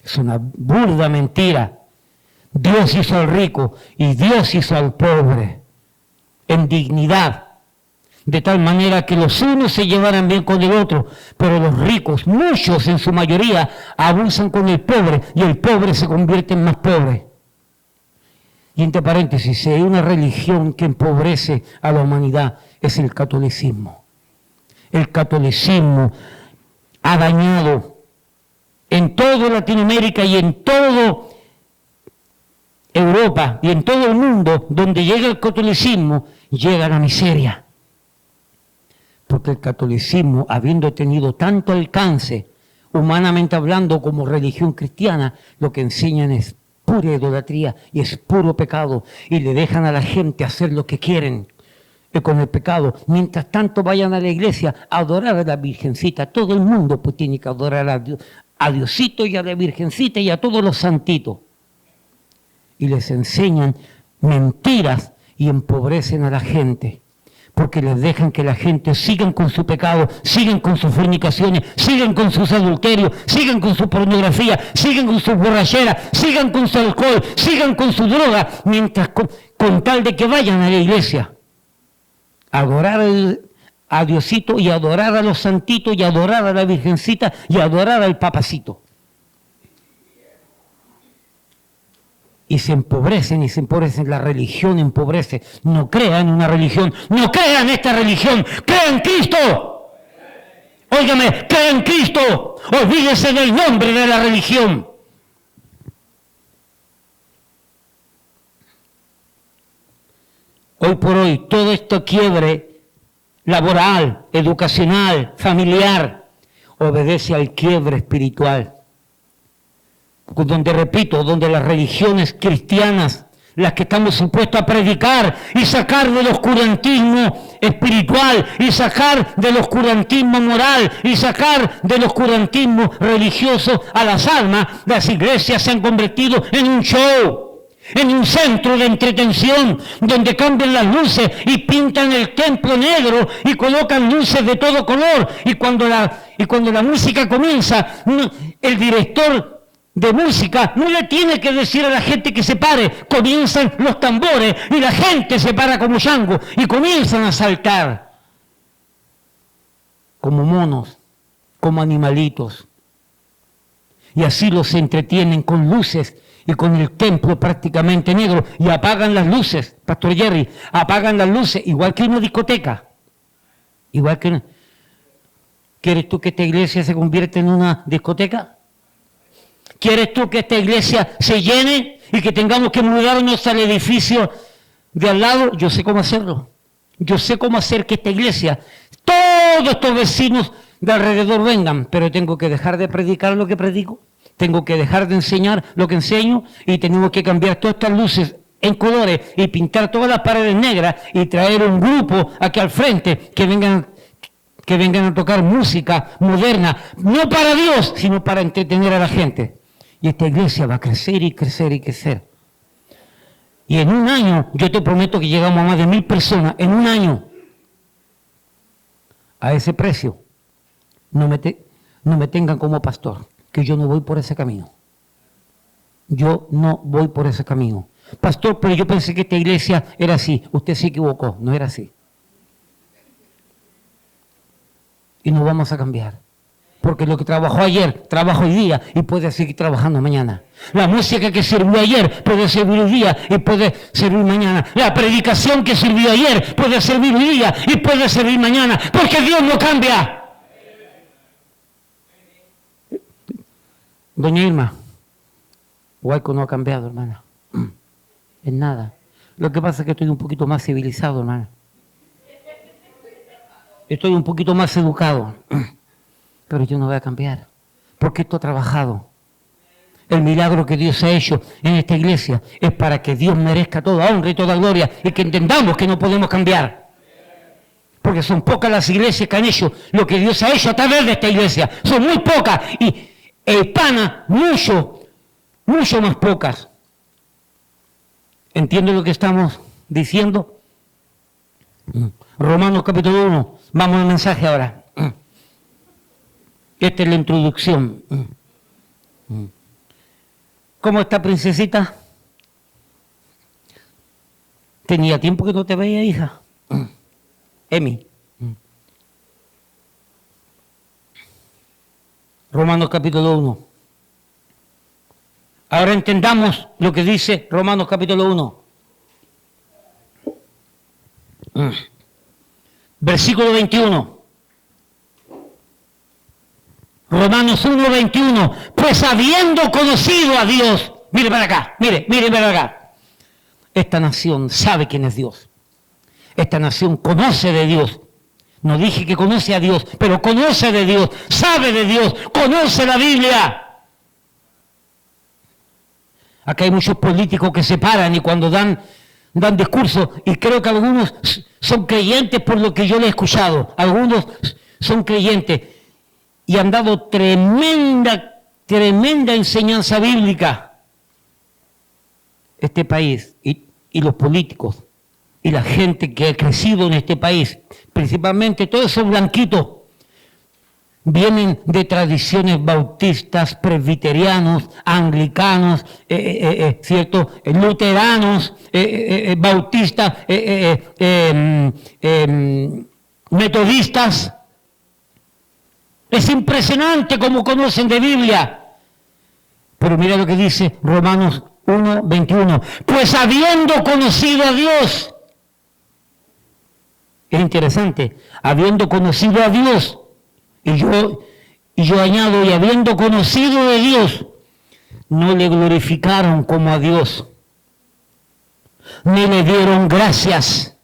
A: Es una burda mentira. Dios hizo al rico y Dios hizo al pobre en dignidad, de tal manera que los unos se llevaran bien con el otro, pero los ricos, muchos en su mayoría, abusan con el pobre y el pobre se convierte en más pobre. Y entre paréntesis, si hay una religión que empobrece a la humanidad, es el catolicismo. El catolicismo ha dañado en toda Latinoamérica y en toda Europa y en todo el mundo. Donde llega el catolicismo, llega la miseria. Porque el catolicismo, habiendo tenido tanto alcance, humanamente hablando, como religión cristiana, lo que enseñan es pura idolatría y es puro pecado, y le dejan a la gente hacer lo que quieren con el pecado. Mientras tanto vayan a la iglesia a adorar a la Virgencita. Todo el mundo pues tiene que adorar a Diosito y a la Virgencita y a todos los santitos. Y les enseñan mentiras y empobrecen a la gente, porque les dejan que la gente sigan con su pecado, sigan con sus fornicaciones, sigan con sus adulterios, sigan con su pornografía, sigan con sus borracheras, sigan con su alcohol, sigan con su droga, mientras con tal de que vayan a la iglesia a adorar a Diosito y adorar a los santitos y adorar a la Virgencita y adorar al papacito. Y se empobrecen, la religión empobrece. No crean en una religión, no crean en esta religión, crean en Cristo. Óigame, crean en Cristo, olvídense del nombre de la religión. Hoy por hoy, todo esto quiebre laboral, educacional, familiar, obedece al quiebre espiritual. Donde, repito, donde las religiones cristianas las que estamos supuestos a predicar y sacar del oscurantismo espiritual y sacar del oscurantismo moral y sacar del oscurantismo religioso a las almas. Las iglesias se han convertido en un show, en un centro de entretención donde cambian las luces y pintan el templo negro y colocan luces de todo color, y cuando la música comienza, el director de música no le tiene que decir a la gente que se pare, comienzan los tambores y la gente se para como chango y comienzan a saltar como monos, como animalitos, y así los entretienen con luces y con el templo prácticamente negro, y apagan las luces, Pastor Jerry, apagan las luces, igual que una discoteca, igual que una... ¿Quieres tú que esta iglesia se convierta en una discoteca? ¿Quieres tú que esta iglesia se llene y que tengamos que mudarnos al edificio de al lado? Yo sé cómo hacerlo. Yo sé cómo hacer que esta iglesia, todos estos vecinos de alrededor vengan, pero tengo que dejar de predicar lo que predico, tengo que dejar de enseñar lo que enseño, y tenemos que cambiar todas estas luces en colores y pintar todas las paredes negras y traer un grupo aquí al frente que vengan a tocar música moderna, no para Dios, sino para entretener a la gente. Y esta iglesia va a crecer y crecer y crecer. Y en un año, yo te prometo que llegamos a más de 1000 personas, en un año, a ese precio. No me tengan como pastor, que yo no voy por ese camino. Yo no voy por ese camino. Pastor, pero yo pensé que esta iglesia era así. Usted se equivocó, no era así. Y no vamos a cambiar. Porque lo que trabajó ayer, trabaja hoy día y puede seguir trabajando mañana. La música que sirvió ayer puede servir hoy día y puede servir mañana. La predicación que sirvió ayer puede servir hoy día y puede servir mañana. Porque Dios no cambia. Doña Irma, Huayco no ha cambiado, hermana. En nada. Lo que pasa es que estoy un poquito más civilizado, hermana. Estoy un poquito más educado. Pero yo no voy a cambiar, porque esto ha trabajado. El milagro que Dios ha hecho en esta iglesia es para que Dios merezca toda honra y toda gloria, y que entendamos que no podemos cambiar. Porque son pocas las iglesias que han hecho lo que Dios ha hecho a través de esta iglesia. Son muy pocas, y hispanas mucho más pocas. ¿Entiende lo que estamos diciendo? Romanos capítulo 1. Vamos al mensaje ahora. Esta es la introducción. ¿Cómo está, princesita? Tenía tiempo que no te veía, hija. Emi. Romanos capítulo 1. Ahora entendamos lo que dice Romanos capítulo 1. Versículo 21. Romanos 1, 21. Pues habiendo conocido a Dios, mire para acá, mire para acá. Esta nación sabe quién es Dios. Esta nación conoce de Dios. No dije que conoce a Dios, pero conoce de Dios, sabe de Dios, conoce la Biblia. Acá hay muchos políticos que se paran y cuando dan discursos, y creo que algunos son creyentes por lo que yo le he escuchado. Algunos son creyentes y han dado tremenda enseñanza bíblica. Este país y los políticos y la gente que ha crecido en este país, principalmente todos esos blanquitos, vienen de tradiciones bautistas, presbiterianos, anglicanos, ¿cierto? Luteranos, bautistas, metodistas. Es impresionante cómo conocen de Biblia. Pero mira lo que dice Romanos 1, 21. Pues habiendo conocido a Dios. Es interesante. Habiendo conocido a Dios. Y yo añado, y habiendo conocido de Dios, no le glorificaron como a Dios, ni le dieron gracias,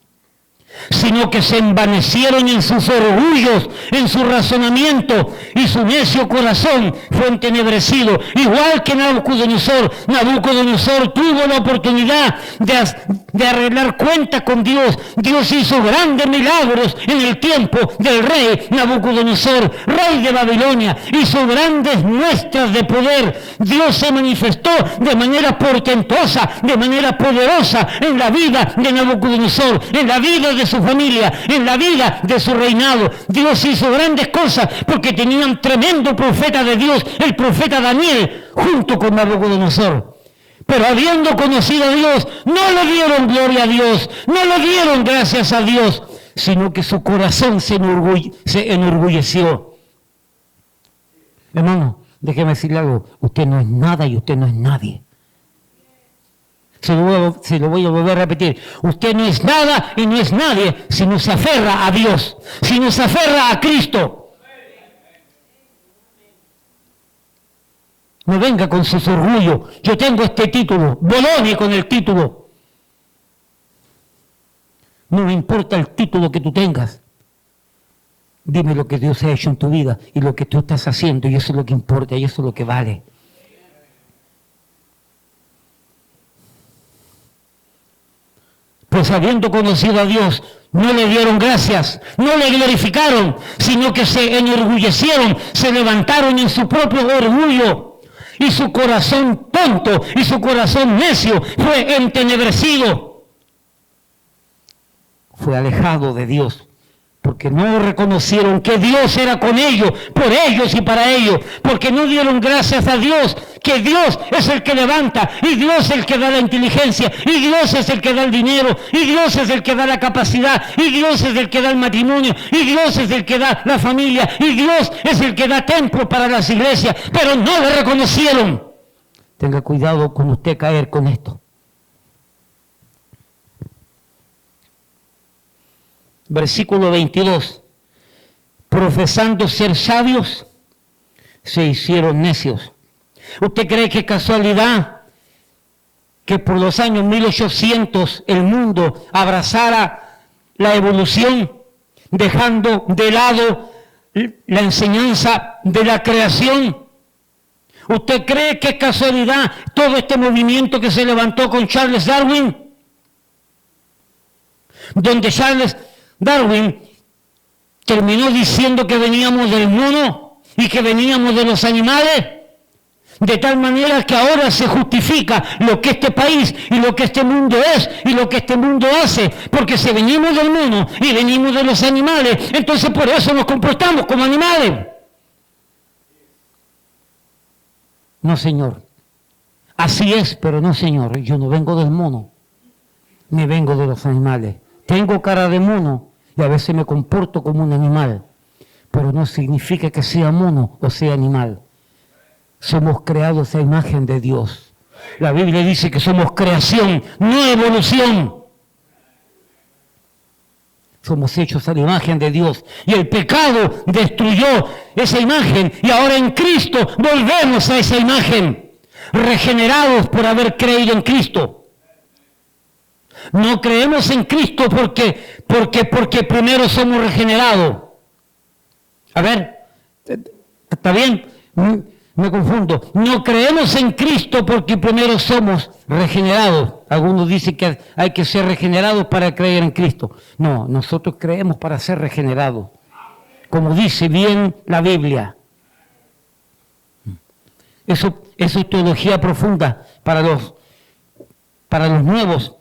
A: sino que se envanecieron en sus orgullos, en su razonamiento, y su necio corazón fue entenebrecido. Igual que Nabucodonosor tuvo la oportunidad de arreglar cuenta con Dios. Dios hizo grandes milagros en el tiempo del rey Nabucodonosor, rey de Babilonia. Hizo grandes muestras de poder. Dios se manifestó de manera portentosa, de manera poderosa en la vida de Nabucodonosor, en la vida de su familia, en la vida de su reinado. Dios hizo grandes cosas porque tenían tremendo profeta de Dios, el profeta Daniel, junto con Nabucodonosor. Pero habiendo conocido a Dios, no le dieron gloria a Dios, no le dieron gracias a Dios, sino que su corazón se enorgulleció. Hermano, déjeme decirle algo, usted no es nada y usted no es nadie. Se lo voy a volver a repetir. Usted no es nada y no es nadie si no se aferra a Dios, si no se aferra a Cristo. No venga con sus orgullos. Yo tengo este título, Bologna con el título. No me importa el título que tú tengas. Dime lo que Dios ha hecho en tu vida y lo que tú estás haciendo, y eso es lo que importa y eso es lo que vale. Pues habiendo conocido a Dios, no le dieron gracias, no le glorificaron, sino que se enorgullecieron, se levantaron en su propio orgullo, y su corazón tonto y su corazón necio fue entenebrecido. Fue alejado de Dios, porque no reconocieron que Dios era con ellos, por ellos y para ellos, porque no dieron gracias a Dios, que Dios es el que levanta, y Dios es el que da la inteligencia, y Dios es el que da el dinero, y Dios es el que da la capacidad, y Dios es el que da el matrimonio, y Dios es el que da la familia, y Dios es el que da templo para las iglesias, pero no le reconocieron. Tenga cuidado con usted caer con esto. Versículo 22. Profesando ser sabios, se hicieron necios. ¿Usted cree que es casualidad que por los años 1800 el mundo abrazara la evolución, dejando de lado la enseñanza de la creación? ¿Usted cree que es casualidad todo este movimiento que se levantó con Charles Darwin? Donde Charles Darwin terminó diciendo que veníamos del mono y que veníamos de los animales, de tal manera que ahora se justifica lo que este país y lo que este mundo es y lo que este mundo hace, porque si venimos del mono y venimos de los animales, entonces por eso nos comportamos como animales. No, señor, así es, pero no, señor, yo no vengo del mono, ni vengo de los animales. Tengo cara de mono y a veces me comporto como un animal, pero no significa que sea mono o sea animal. Somos creados a imagen de Dios. La Biblia dice que somos creación, no evolución. Somos hechos a la imagen de Dios. Y el pecado destruyó esa imagen. Y ahora en Cristo volvemos a esa imagen. Regenerados por haber creído en Cristo. No creemos en Cristo porque primero somos regenerados. A ver, ¿está bien? Me confundo. No creemos en Cristo porque primero somos regenerados. Algunos dicen que hay que ser regenerados para creer en Cristo. No, nosotros creemos para ser regenerados. Como dice bien la Biblia. Eso es teología profunda para los nuevos.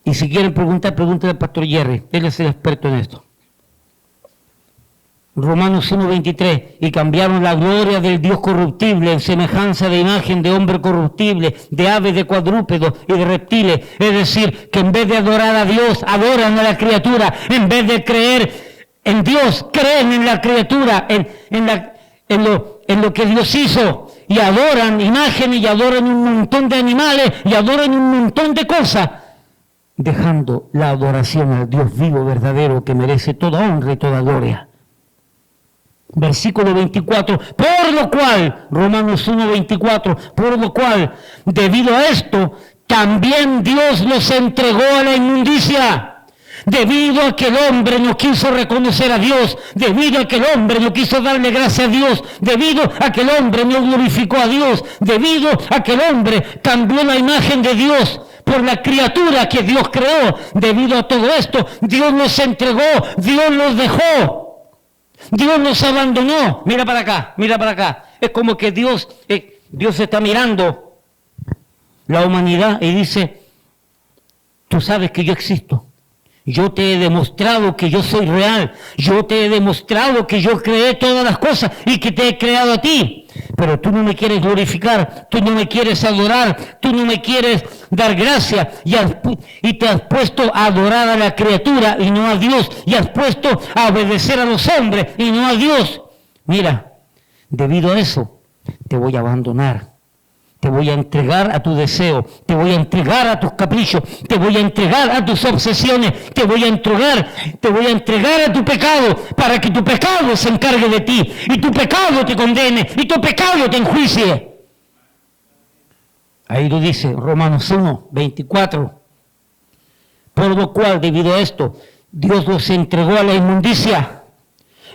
A: Y si quieren preguntar, pregúntenle al pastor Jerry. Él es el experto en esto. Romanos 1:23, y cambiaron la gloria del Dios corruptible en semejanza de imagen de hombre corruptible, de aves, de cuadrúpedos y de reptiles. Es decir, que en vez de adorar a Dios, adoran a la criatura. En vez de creer en Dios, creen en la criatura, en lo que Dios hizo. Y adoran imágenes, y adoran un montón de animales, y adoran un montón de cosas, dejando la adoración al Dios vivo, verdadero, que merece toda honra y toda gloria. Versículo 24, por lo cual, Romanos 1:24, por lo cual, debido a esto, también Dios los entregó a la inmundicia. debido a que el hombre no quiso reconocer a Dios, debido a que el hombre no quiso darle gracias a Dios, debido a que el hombre no glorificó a Dios, debido a que el hombre cambió la imagen de Dios por la criatura que Dios creó. Debido a todo esto, Dios nos entregó, Dios nos dejó, Dios nos abandonó. Mira para acá, mira para acá. Es como que Dios está mirando la humanidad y dice: tú sabes que yo existo. Yo te he demostrado que yo soy real. Yo te he demostrado que yo creé todas las cosas y que te he creado a ti. Pero tú no me quieres glorificar, tú no me quieres adorar, tú no me quieres dar gracia y te has puesto a adorar a la criatura y no a Dios. Y has puesto a obedecer a los hombres y no a Dios. Mira, debido a eso te voy a abandonar. Te voy a entregar a tu deseo, te voy a entregar a tus caprichos, te voy a entregar a tus obsesiones, te voy a entregar a tu pecado, para que tu pecado se encargue de ti, y tu pecado te condene, y tu pecado te enjuicie. Ahí lo dice Romanos 1, 24. Por lo cual, debido a esto, Dios los entregó a la inmundicia,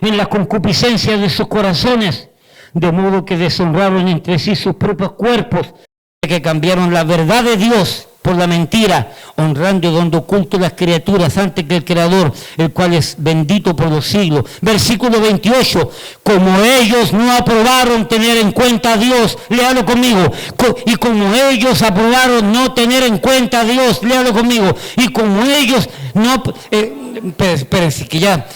A: en la concupiscencia de sus corazones, de modo que deshonraron entre sí sus propios cuerpos, que cambiaron la verdad de Dios por la mentira, honrando y dando culto a las criaturas antes que el Creador, el cual es bendito por los siglos. Versículo 28, como ellos no aprobaron tener en cuenta a Dios, léalo conmigo, y como ellos aprobaron no tener en cuenta a Dios, léalo conmigo, y como ellos no, espérense que ya...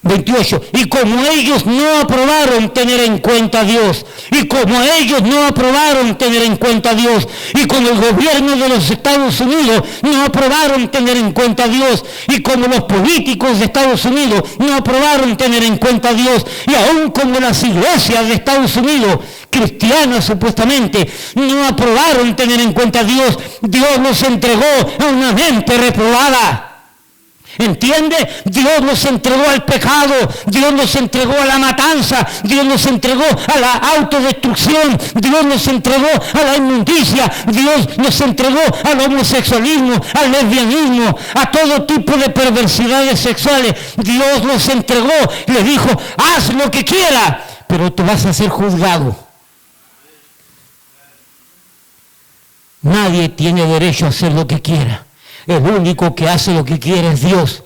A: 28, y como ellos no aprobaron tener en cuenta a Dios, y como ellos no aprobaron tener en cuenta a Dios, y como el gobierno de los Estados Unidos no aprobaron tener en cuenta a Dios, y como los políticos de Estados Unidos no aprobaron tener en cuenta a Dios, y aún como las iglesias de Estados Unidos, cristianas supuestamente, no aprobaron tener en cuenta a Dios, Dios los entregó a una mente reprobada. ¿Entiende? Dios nos entregó al pecado, Dios nos entregó a la matanza, Dios nos entregó a la autodestrucción, Dios nos entregó a la inmundicia, Dios nos entregó al homosexualismo, al lesbianismo, a todo tipo de perversidades sexuales. Dios nos entregó, le dijo: haz lo que quieras, pero tú vas a ser juzgado. Nadie tiene derecho a hacer lo que quiera. El único que hace lo que quiere es Dios.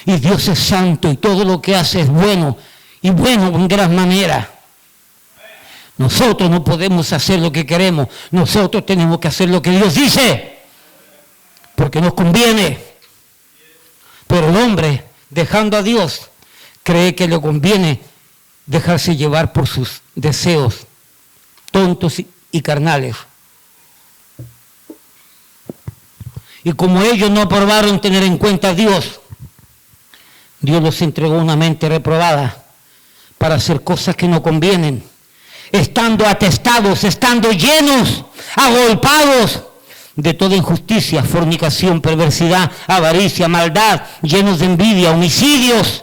A: Y Dios es santo y todo lo que hace es bueno. Y bueno en gran manera. Nosotros no podemos hacer lo que queremos. Nosotros tenemos que hacer lo que Dios dice. Porque nos conviene. Pero el hombre, dejando a Dios, cree que le conviene dejarse llevar por sus deseos tontos y carnales. Y como ellos no aprobaron tener en cuenta a Dios, Dios los entregó una mente reprobada para hacer cosas que no convienen, estando atestados, estando llenos, agolpados de toda injusticia, fornicación, perversidad, avaricia, maldad, llenos de envidia, homicidios,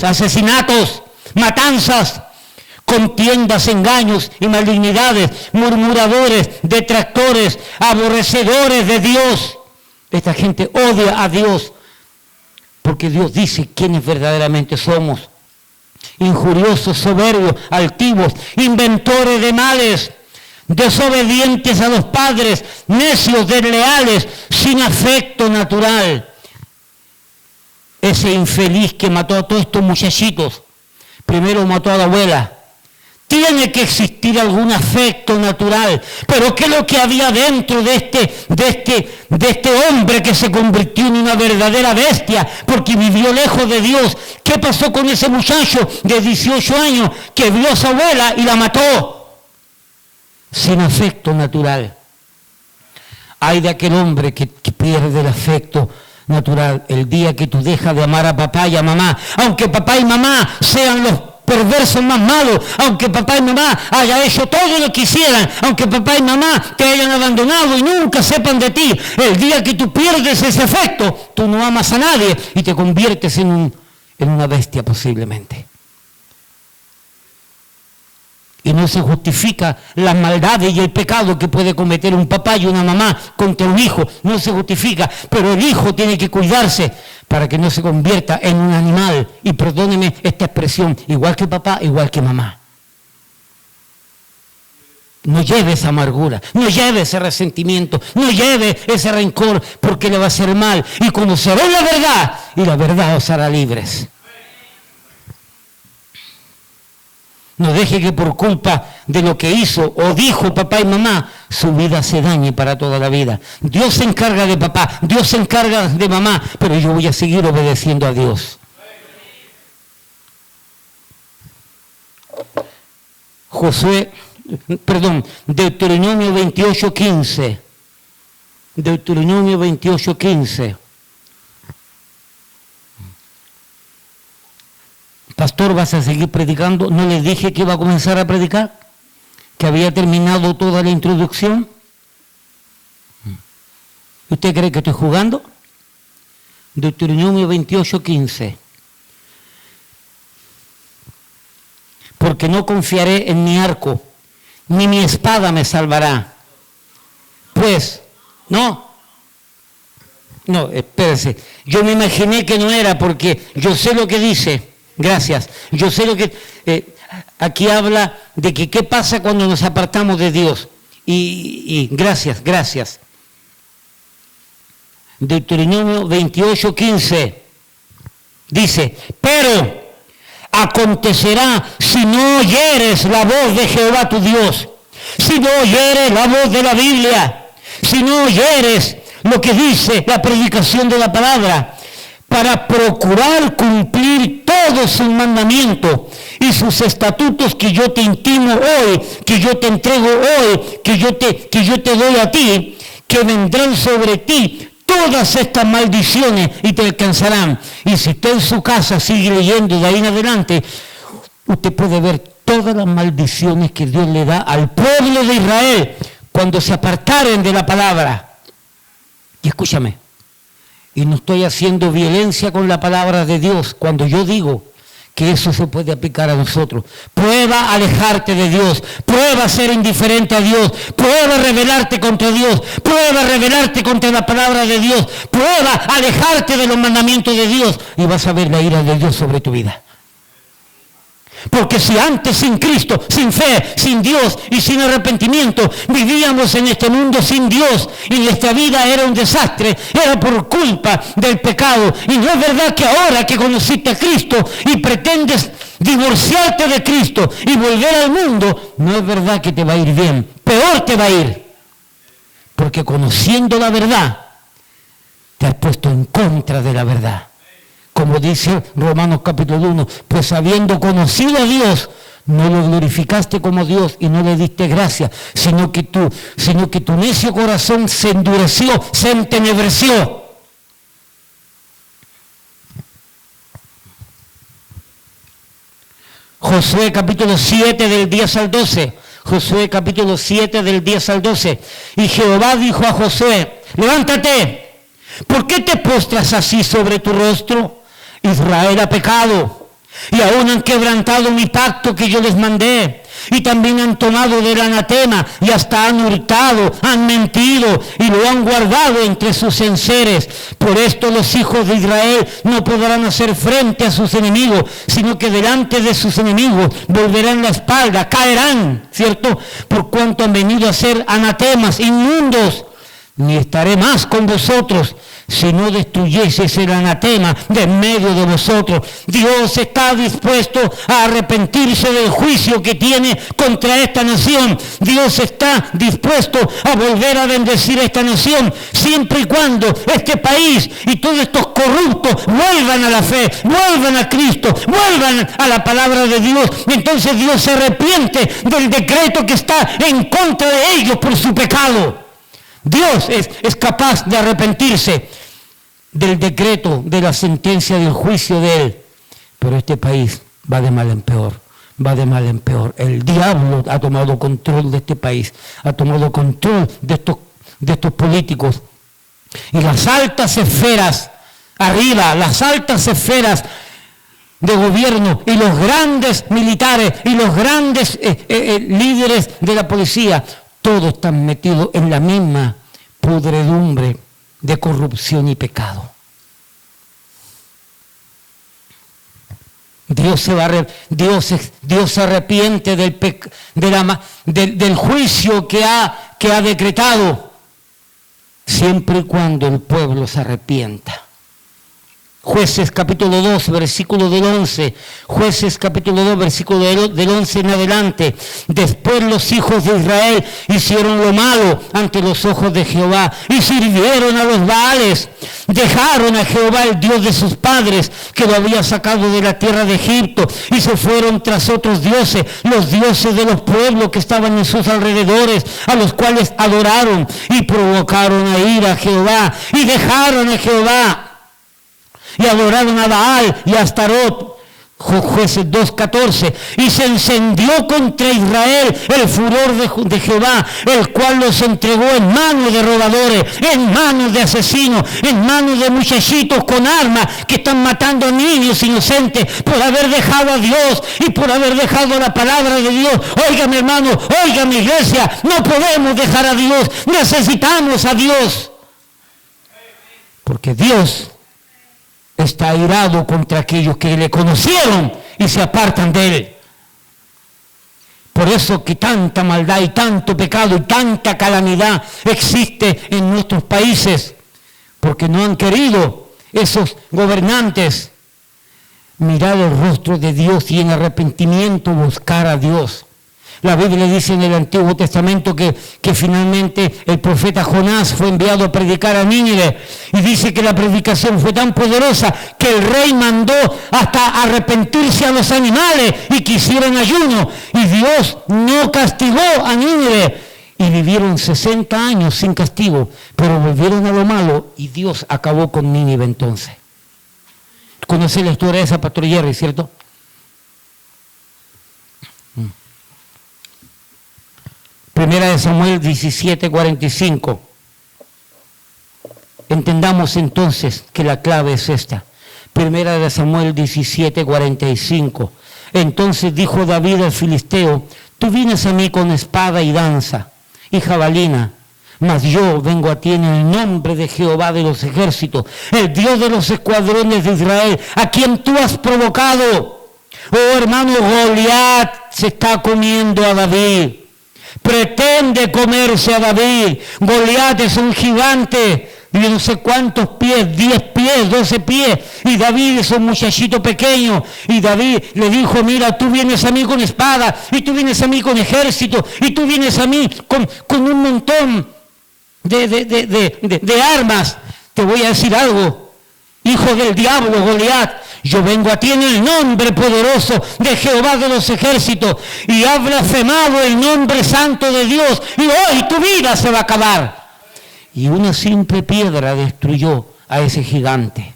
A: asesinatos, matanzas, contiendas, engaños y malignidades, murmuradores, detractores, aborrecedores de Dios. Esta gente odia a Dios porque Dios dice quiénes verdaderamente somos. Injuriosos, soberbios, altivos, inventores de males, desobedientes a los padres, necios, desleales, sin afecto natural. Ese infeliz que mató a todos estos muchachitos, primero mató a la abuela. Tiene que existir algún afecto natural, pero ¿qué es lo que había dentro de este hombre que se convirtió en una verdadera bestia porque vivió lejos de Dios? ¿Qué pasó con ese muchacho de 18 años que vio a su abuela y la mató? Sin afecto natural. Hay de aquel hombre que pierde el afecto natural el día que tú dejas de amar a papá y a mamá, aunque papá y mamá sean los perversos más malos, aunque papá y mamá hayan hecho todo lo que hicieran, aunque papá y mamá te hayan abandonado y nunca sepan de ti, el día que tú pierdes ese afecto, tú no amas a nadie y te conviertes en una bestia posiblemente. Y no se justifica las maldades y el pecado que puede cometer un papá y una mamá contra un hijo. No se justifica, pero el hijo tiene que cuidarse para que no se convierta en un animal. Y perdóneme esta expresión, igual que papá, igual que mamá. No lleve esa amargura, no lleve ese resentimiento, no lleve ese rencor, porque le va a hacer mal. Y conocerán la verdad, y la verdad os hará libres. No deje que por culpa de lo que hizo o dijo papá y mamá, su vida se dañe para toda la vida. Dios se encarga de papá, Dios se encarga de mamá, pero yo voy a seguir obedeciendo a Dios. Deuteronomio 28:15. Deuteronomio 28:15. Pastor, ¿vas a seguir predicando? ¿No les dije que iba a comenzar a predicar? ¿Que había terminado toda la introducción? ¿Usted cree que estoy jugando? Deuteronomio 28:15. Porque no confiaré en mi arco, ni mi espada me salvará. Pues, no, espérese. Yo me imaginé que no era, porque yo sé lo que dice. Gracias. Yo sé lo que... aquí habla de que qué pasa cuando nos apartamos de Dios. Y gracias. Deuteronomio 28:15 dice, pero acontecerá si no oyeres la voz de Jehová tu Dios, si no oyeres la voz de la Biblia, si no oyeres lo que dice la predicación de la palabra, para procurar cumplir todos sus mandamientos y sus estatutos que yo te intimo hoy, que yo te entrego hoy, que yo te doy a ti, que vendrán sobre ti todas estas maldiciones y te alcanzarán. Y si usted en su casa sigue leyendo de ahí en adelante, usted puede ver todas las maldiciones que Dios le da al pueblo de Israel cuando se apartaren de la palabra. Y escúchame, y no estoy haciendo violencia con la palabra de Dios cuando yo digo que eso se puede aplicar a nosotros. Prueba alejarte de Dios, prueba ser indiferente a Dios, prueba rebelarte contra Dios, prueba rebelarte contra la palabra de Dios, prueba alejarte de los mandamientos de Dios y vas a ver la ira de Dios sobre tu vida. Porque si antes sin Cristo, sin fe, sin Dios y sin arrepentimiento vivíamos en este mundo sin Dios y nuestra vida era un desastre, era por culpa del pecado. Y no es verdad que ahora que conociste a Cristo y pretendes divorciarte de Cristo y volver al mundo, no es verdad que te va a ir bien, peor te va a ir. Porque conociendo la verdad, te has puesto en contra de la verdad. Como dice Romanos capítulo 1, pues habiendo conocido a Dios, no lo glorificaste como Dios y no le diste gracia, sino que tu necio corazón se endureció, se entenebreció. Josué capítulo 7 del 10 al 12. Josué capítulo 7 del 10 al 12. Y Jehová dijo a Josué, levántate, ¿por qué te postras así sobre tu rostro? Israel ha pecado y aún han quebrantado mi pacto que yo les mandé y también han tomado del anatema y hasta han hurtado, han mentido y lo han guardado entre sus enseres. Por esto los hijos de Israel no podrán hacer frente a sus enemigos, sino que delante de sus enemigos volverán la espalda, caerán, ¿cierto? Por cuanto han venido a ser anatemas inmundos. Ni estaré más con vosotros si no destruyeseis el anatema de en medio de vosotros. Dios está dispuesto a arrepentirse del juicio que tiene contra esta nación. Dios está dispuesto a volver a bendecir a esta nación, siempre y cuando este país y todos estos corruptos vuelvan a la fe, vuelvan a Cristo, vuelvan a la palabra de Dios. Entonces Dios se arrepiente del decreto que está en contra de ellos por su pecado. Dios es capaz de arrepentirse del decreto, de la sentencia, del juicio de Él. Pero este país va de mal en peor, va de mal en peor. El diablo ha tomado control de este país, ha tomado control de estos políticos. Y las altas esferas, arriba, las altas esferas de gobierno y los grandes militares y los grandes líderes de la policía, todos están metidos en la misma podredumbre de corrupción y pecado. Dios se arrepiente del juicio que ha decretado, siempre y cuando el pueblo se arrepienta. Jueces capítulo 2, versículo del 11. Jueces capítulo 2, versículo del 11 en adelante. Después los hijos de Israel hicieron lo malo ante los ojos de Jehová y sirvieron a los Baales. Dejaron a Jehová, el Dios de sus padres, que lo había sacado de la tierra de Egipto, y se fueron tras otros dioses, los dioses de los pueblos que estaban en sus alrededores, a los cuales adoraron y provocaron a ira a Jehová, y dejaron a Jehová y adoraron a Baal y a Astarot. Jueces 2:14. Y se encendió contra Israel el furor de Jehová, el cual los entregó en manos de robadores, en manos de asesinos, en manos de muchachitos con armas que están matando a niños inocentes por haber dejado a Dios y por haber dejado la palabra de Dios. Óigame, hermano, óigame, iglesia, no podemos dejar a Dios, necesitamos a Dios, porque Dios está airado contra aquellos que le conocieron y se apartan de él. Por eso que tanta maldad y tanto pecado y tanta calamidad existe en nuestros países, porque no han querido esos gobernantes mirar el rostro de Dios y en arrepentimiento buscar a Dios. La Biblia dice en el Antiguo Testamento que finalmente el profeta Jonás fue enviado a predicar a Nínive, y dice que la predicación fue tan poderosa que el rey mandó hasta arrepentirse a los animales y que hicieran ayuno, y Dios no castigó a Nínive, y vivieron 60 años sin castigo, pero volvieron a lo malo y Dios acabó con Nínive entonces. ¿Conoce la historia de esa, Pastor Jerry, cierto? Primera de Samuel 17:45. Entendamos entonces que la clave es esta. Primera de Samuel 17:45. Entonces dijo David al filisteo: tú vienes a mí con espada y danza y jabalina, mas yo vengo a ti en el nombre de Jehová de los ejércitos, el Dios de los escuadrones de Israel, a quien tú has provocado. Oh hermano, Goliat se está comiendo a David. Pretende comerse a David. Goliat es un gigante de no sé cuántos pies, 10 pies, 12 pies, y David es un muchachito pequeño, y David le dijo: mira, tú vienes a mí con espada, y tú vienes a mí con ejército, y tú vienes a mí con un montón de armas. Te voy a decir algo, hijo del diablo, Goliat, yo vengo a ti en el nombre poderoso de Jehová de los ejércitos, y ha blasfemado el nombre santo de Dios, y hoy tu vida se va a acabar. Y una simple piedra destruyó a ese gigante.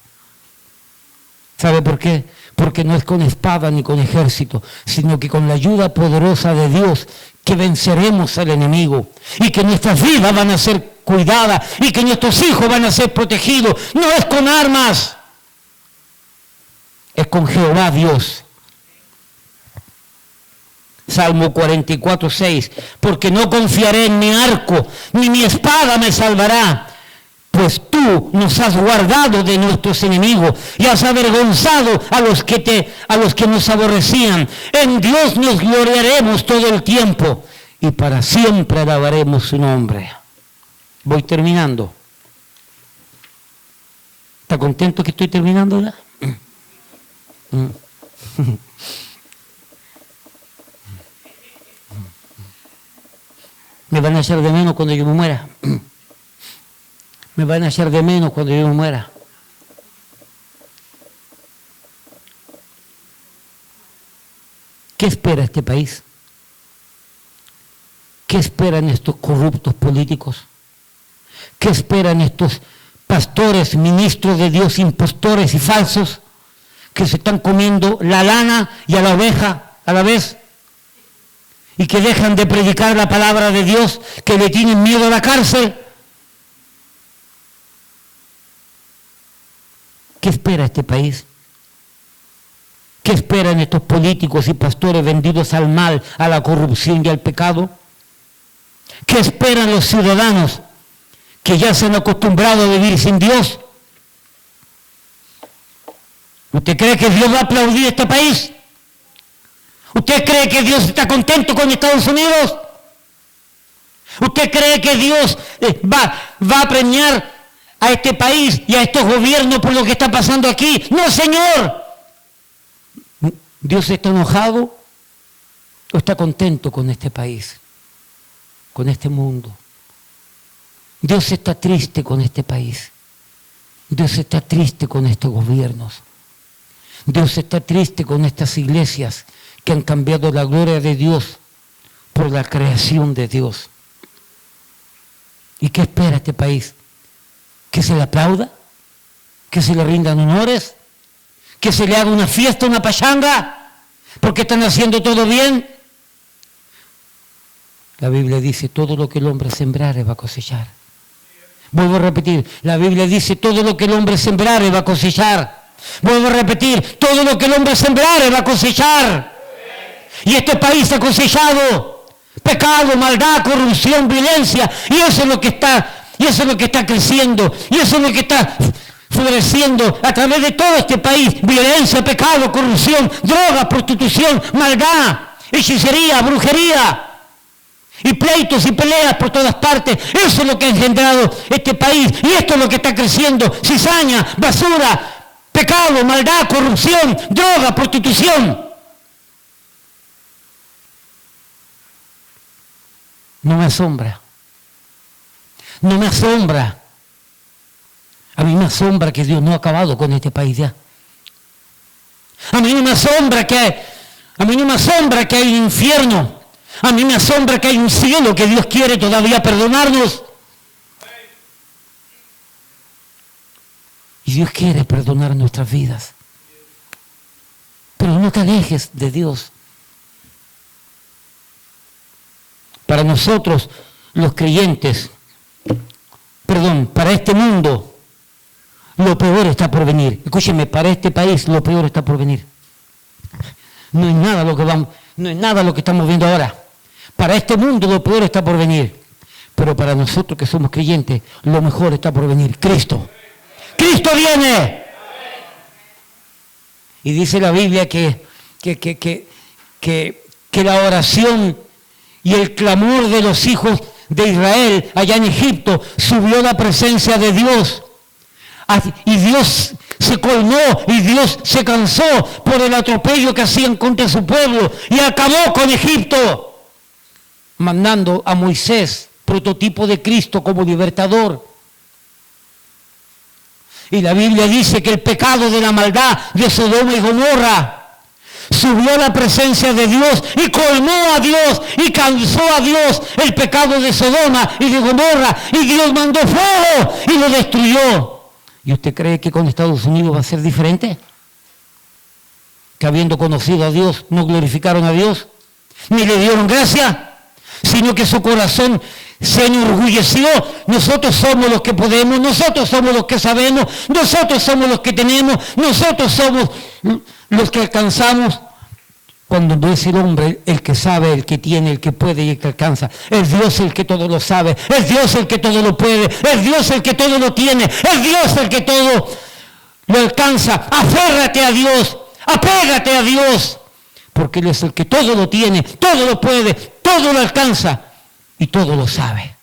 A: ¿Sabe por qué? Porque no es con espada ni con ejército, sino que con la ayuda poderosa de Dios que venceremos al enemigo, y que nuestras vidas van a ser cuidadas, y que nuestros hijos van a ser protegidos. No es con armas, es con Jehová Dios. Salmo 44:6. Porque no confiaré en mi arco, ni mi espada me salvará, pues tú nos has guardado de nuestros enemigos y has avergonzado a los que nos aborrecían. En Dios nos gloriaremos todo el tiempo y para siempre alabaremos su nombre. Voy terminando. ¿Está contento que estoy terminando ya? Me van a echar de menos cuando yo me muera. Me van a echar de menos cuando yo me muera. ¿Qué espera este país? ¿Qué esperan estos corruptos políticos? ¿Qué esperan estos pastores, ministros de Dios, impostores y falsos, que se están comiendo la lana y a la oveja a la vez? Y que dejan de predicar la palabra de Dios, que le tienen miedo a la cárcel. ¿Qué espera este país? ¿Qué esperan estos políticos y pastores vendidos al mal, a la corrupción y al pecado? ¿Qué esperan los ciudadanos que ya se han acostumbrado a vivir sin Dios? ¿Usted cree que Dios va a aplaudir este país? ¿Usted cree que Dios está contento con Estados Unidos? ¿Usted cree que Dios va a premiar a este país y a estos gobiernos por lo que está pasando aquí? ¡No, Señor! ¿Dios está enojado o está contento con este país, con este mundo? Dios está triste con este país. Dios está triste con estos gobiernos. Dios está triste con estas iglesias que han cambiado la gloria de Dios por la creación de Dios. ¿Y qué espera este país? ¿Que se le aplauda? ¿Que se le rindan honores? ¿Que se le haga una fiesta, una pachanga? ¿Porque están haciendo todo bien? La Biblia dice, todo lo que el hombre sembrare va a cosechar. Vuelvo a repetir, la Biblia dice, todo lo que el hombre sembrare va a cosechar. Vuelvo a repetir, todo lo que el hombre sembrare va a cosechar. Y este país ha cosechado pecado, maldad, corrupción, violencia, y eso es lo que está creciendo, y eso es lo que está floreciendo a través de todo este país: violencia, pecado, corrupción, droga, prostitución, maldad, hechicería, brujería, y pleitos y peleas por todas partes. Eso es lo que ha engendrado este país, y esto es lo que está creciendo: cizaña, basura, pecado, maldad, corrupción, droga, prostitución. No me asombra. No me asombra. A mí me asombra que Dios no ha acabado con este país ya. A mí no me asombra que hay un infierno. A mí me asombra que hay un cielo que Dios quiere todavía perdonarnos. Y Dios quiere perdonar nuestras vidas. Pero no te alejes de Dios. Para nosotros, los creyentes, para este mundo, lo peor está por venir. Escúcheme, para este país, lo peor está por venir. No es nada lo que estamos viendo ahora. Para este mundo, lo peor está por venir. Pero para nosotros que somos creyentes, lo mejor está por venir. Cristo. ¡Cristo viene! Y dice la Biblia que la oración y el clamor de los hijos de Israel allá en Egipto subió a la presencia de Dios. Y Dios se colmó y Dios se cansó por el atropello que hacían contra su pueblo y acabó con Egipto, mandando a Moisés, prototipo de Cristo, como libertador. Y la Biblia dice que el pecado de la maldad de Sodoma y Gomorra subió a la presencia de Dios y colmó a Dios y cansó a Dios el pecado de Sodoma y de Gomorra, y Dios mandó fuego y lo destruyó. ¿Y usted cree que con Estados Unidos va a ser diferente? Que habiendo conocido a Dios no glorificaron a Dios, ni le dieron gracia, sino que su corazón se enorgulleció. Nosotros somos los que podemos, nosotros somos los que sabemos, nosotros somos los que tenemos, nosotros somos los que alcanzamos. Cuando no es el hombre el que sabe, el que tiene, el que puede y el que alcanza. Es Dios el que todo lo sabe, es Dios el que todo lo puede, es Dios el que todo lo tiene, es Dios el que todo lo alcanza. Aférrate a Dios, apégate a Dios, porque Él es el que todo lo tiene, todo lo puede, todo lo alcanza y todo lo sabe.